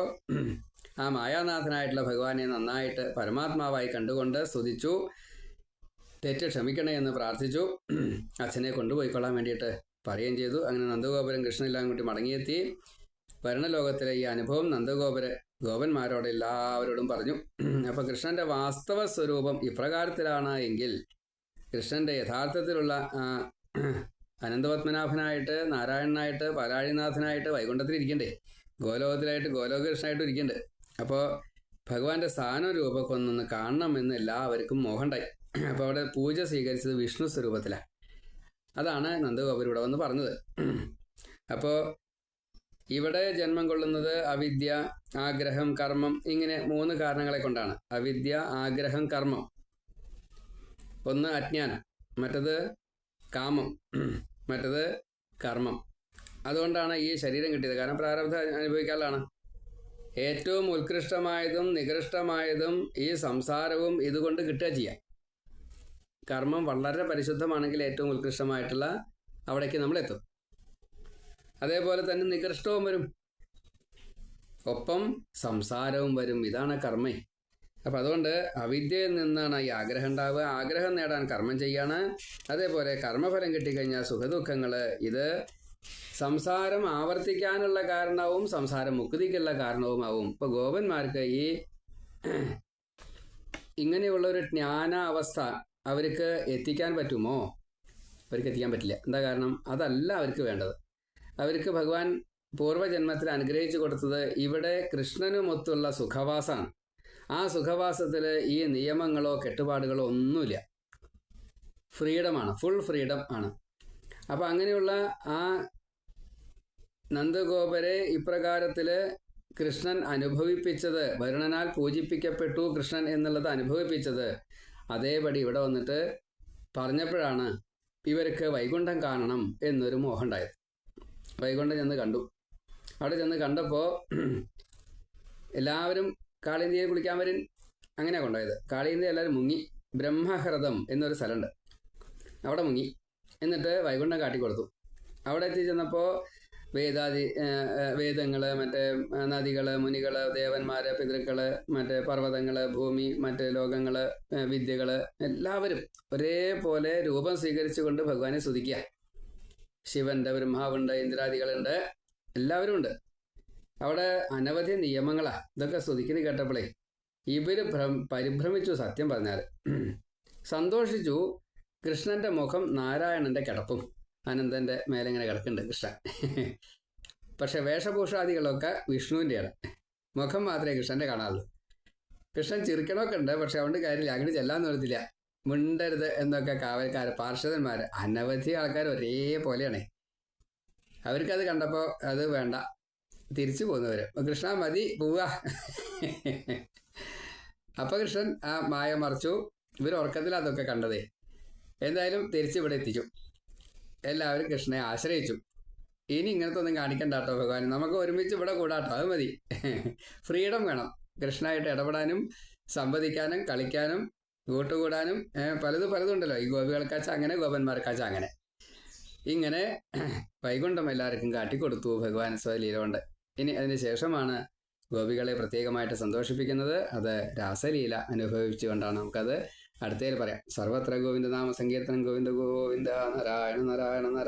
ആ മായാനാഥനായിട്ടുള്ള ഭഗവാനെ നന്നായിട്ട് പരമാത്മാവായി കണ്ടുകൊണ്ട് സ്തുതിച്ചു. തെറ്റ് ക്ഷമിക്കണേ എന്ന് പ്രാർത്ഥിച്ചു. അച്ഛനെ കൊണ്ടുപോയിക്കൊള്ളാൻ വേണ്ടിയിട്ട് പറയുകയും ചെയ്തു. അങ്ങനെ നന്ദഗോപുരം കൃഷ്ണനെല്ലാം കൂട്ടി മടങ്ങിയെത്തി. വരുണലോകത്തിലെ ഈ അനുഭവം ഗോപന്മാരോട് എല്ലാവരോടും പറഞ്ഞു. അപ്പോൾ കൃഷ്ണന്റെ വാസ്തവ സ്വരൂപം ഇപ്രകാരത്തിലാണ് എങ്കിൽ കൃഷ്ണന്റെ യഥാർത്ഥത്തിലുള്ള അനന്തപത്മനാഭനായിട്ട്, നാരായണനായിട്ട്, പാലാഴിനാഥനായിട്ട് വൈകുണ്ഠത്തിൽ ഇരിക്കണ്ടേ, ഗോലോകത്തിലായിട്ട് ഗോലോകകൃഷ്ണനായിട്ടും ഇരിക്കണ്ടേ. അപ്പോൾ ഭഗവാന്റെ സ്ഥാനം രൂപമൊക്കെ ഒന്നൊന്ന് കാണണമെന്ന് എല്ലാവർക്കും മോഹമുണ്ടായി. അപ്പോൾ അവിടെ പൂജ സ്വീകരിച്ചത് വിഷ്ണു സ്വരൂപത്തിലാണ്. അതാണ് നന്ദഗോപർ ഇവിടെ വന്ന് പറഞ്ഞത്. അപ്പോൾ ഇവിടെ ജന്മം കൊള്ളുന്നത് അവിദ്യ, ആഗ്രഹം, കർമ്മം, ഇങ്ങനെ 3 കാരണങ്ങളെ കൊണ്ടാണ്. അവിദ്യ, ആഗ്രഹം, കർമ്മം. ഒന്ന് അജ്ഞാനം, മറ്റത് കാമം, മറ്റത് കർമ്മം. അതുകൊണ്ടാണ് ഈ ശരീരം കിട്ടിയത്. കാരണം പ്രാരബ്ധം അനുഭവിക്കാനുള്ളതാണ്. ഏറ്റവും ഉത്കൃഷ്ടമായതും നികൃഷ്ടമായതും ഈ സംസാരവും ഇതുകൊണ്ട് കിട്ടുക ചെയ്യാം. കർമ്മം വളരെ പരിശുദ്ധമാണെങ്കിൽ ഏറ്റവും ഉത്കൃഷ്ടമായിട്ടുള്ള അവിടേക്ക് നമ്മളെത്തും. അതേപോലെ തന്നെ നികൃഷ്ടവും വരും, ഒപ്പം സംസാരവും വരും. ഇതാണ് കർമ്മേ. അപ്പം അതുകൊണ്ട് അവിദ്യയിൽ നിന്നാണ് ഈ ആഗ്രഹം ഉണ്ടാവുക. ആഗ്രഹം നേടാൻ കർമ്മം ചെയ്യാണ്. അതേപോലെ കർമ്മഫലം കിട്ടിക്കഴിഞ്ഞാൽ സുഖദുഃഖങ്ങൾ, ഇത് സംസാരം ആവർത്തിക്കാനുള്ള കാരണവും സംസാരം മുക്തിക്കുള്ള കാരണവുമാവും. ഇപ്പോൾ ഗോപന്മാർക്ക് ഈ ഇങ്ങനെയുള്ള ഒരു ജ്ഞാന അവസ്ഥ അവർക്ക് എത്തിക്കാൻ പറ്റുമോ? അവർക്ക് എത്തിക്കാൻ പറ്റില്ല. എന്താ കാരണം? അതല്ല അവർക്ക് വേണ്ടത്. അവർക്ക് ഭഗവാൻ പൂർവ്വജന്മത്തിൽ അനുഗ്രഹിച്ചു കൊടുത്തത് ഇവിടെ കൃഷ്ണനുമൊത്തുള്ള സുഖവാസമാണ്. ആ സുഖവാസത്തിൽ ഈ നിയമങ്ങളോ കെട്ടുപാടുകളോ ഒന്നുമില്ല. ഫ്രീഡമാണ്, ഫുൾ ഫ്രീഡം ആണ്. അപ്പം അങ്ങനെയുള്ള ആ നന്ദഗോപരെ ഇപ്രകാരത്തിൽ കൃഷ്ണൻ അനുഭവിപ്പിച്ചത്, വരുണനാൽ പൂജിപ്പിക്കപ്പെട്ടു കൃഷ്ണൻ എന്നുള്ളത് അനുഭവിപ്പിച്ചത് അതേപടി ഇവിടെ വന്നിട്ട് പറഞ്ഞപ്പോഴാണ് ഇവർക്ക് വൈകുണ്ഠം കാണണം എന്നൊരു മോഹം ഉണ്ടായത്. വൈകുണ്ഠം ചെന്ന് കണ്ടു. അവിടെ ചെന്ന് കണ്ടപ്പോൾ എല്ലാവരും കാളിന്തിയെ കുളിക്കാൻ വരും, അങ്ങനെയാണ് കൊണ്ടുപോയത്. കാളിന്തി എല്ലാവരും മുങ്ങി. ബ്രഹ്മഹൃതം എന്നൊരു സ്ഥലമുണ്ട്, അവിടെ മുങ്ങി. എന്നിട്ട് വൈകുണ്ഠം കാട്ടിക്കൊടുത്തു. അവിടെ എത്തിച്ചെന്നപ്പോൾ വേദങ്ങൾ, മറ്റേ നദികൾ, മുനികൾ, ദേവന്മാർ, പിതൃക്കൾ, മറ്റേ പർവ്വതങ്ങൾ, ഭൂമി, മറ്റ് ലോകങ്ങൾ, വിദ്യകൾ, എല്ലാവരും ഒരേപോലെ രൂപം സ്വീകരിച്ചുകൊണ്ട് ഭഗവാനെ സ്തുതിക്കുക. ശിവന്റെ, ബ്രഹ്മാവുണ്ട്, ഇന്ദ്രാദികളുണ്ട്, എല്ലാവരും ഉണ്ട്. അവിടെ അനവധി നിയമങ്ങളാണ്. ഇതൊക്കെ സ്തുതിക്കുന്നത് കേട്ടപ്പോഴേ ഇവർ പരിഭ്രമിച്ചു. സത്യം പറഞ്ഞാൽ സന്തോഷിച്ചു. കൃഷ്ണന്റെ മുഖം നാരായണന്റെ കിടപ്പും അനന്തന്റെ മേലെ ഇങ്ങനെ കിടക്കുന്നുണ്ട് കൃഷ്ണൻ. പക്ഷെ വേഷഭൂഷാദികളൊക്കെ വിഷ്ണുവിൻ്റെയാണ്. മുഖം മാത്രമേ കൃഷ്ണന്റെ കാണാറുള്ളൂ. കൃഷ്ണൻ ചിരിക്കണമൊക്കെ ഉണ്ട്, പക്ഷെ അതുകൊണ്ട് കാര്യമില്ല, അങ്ങോട്ട് ചെല്ലാന്ന് പറഞ്ഞില്ല. മിണ്ടരുത് എന്നൊക്കെ കാവൽക്കാർ, പാർഷദന്മാർ, അനവധി ആൾക്കാർ ഒരേപോലെയാണ്. അവർക്കത് കണ്ടപ്പോൾ അത് വേണ്ട, തിരിച്ചു പോകുന്നവർ. കൃഷ്ണ മതി, പോവുക. അപ്പം കൃഷ്ണൻ ആ മായ മറിച്ചു. ഇവർ ഉറക്കത്തിൽ അതൊക്കെ കണ്ടതേ. എന്തായാലും തിരിച്ചിവിടെ എത്തിച്ചു. എല്ലാവരും കൃഷ്ണനെ ആശ്രയിച്ചു. ഇനി ഇങ്ങനത്തെ ഒന്നും കാണിക്കണ്ട കേട്ടോ ഭഗവാൻ, നമുക്ക് ഒരുമിച്ച് ഇവിടെ കൂടാട്ടോ, അത് മതി. ഫ്രീഡം വേണം. കൃഷ്ണനായിട്ട് ഇടപെടാനും സംവദിക്കാനും കളിക്കാനും കൂട്ടുകൂടാനും പലതും ഉണ്ടല്ലോ. ഈ ഗോപികൾക്കാച്ച അങ്ങനെ, ഗോപന്മാർക്കാച്ച അങ്ങനെ. ഇങ്ങനെ വൈകുണ്ഠം എല്ലാവർക്കും കാട്ടിക്കൊടുത്തു ഭഗവാൻ സ്വലീല കൊണ്ട്. ഇനി അതിന് ശേഷമാണ് ഗോപികളെ പ്രത്യേകമായിട്ട് സന്തോഷിപ്പിക്കുന്നത്. അത് രാസലീല അനുഭവിച്ചുകൊണ്ടാണ്. നമുക്കത് അടുത്തതിൽ പറയാം. സർവത്ര ഗോവിന്ദനാമ സങ്കീർത്തനം. ഗോവിന്ദ ഗോവിന്ദ, നാരായണ നാരായണ നാരായണ.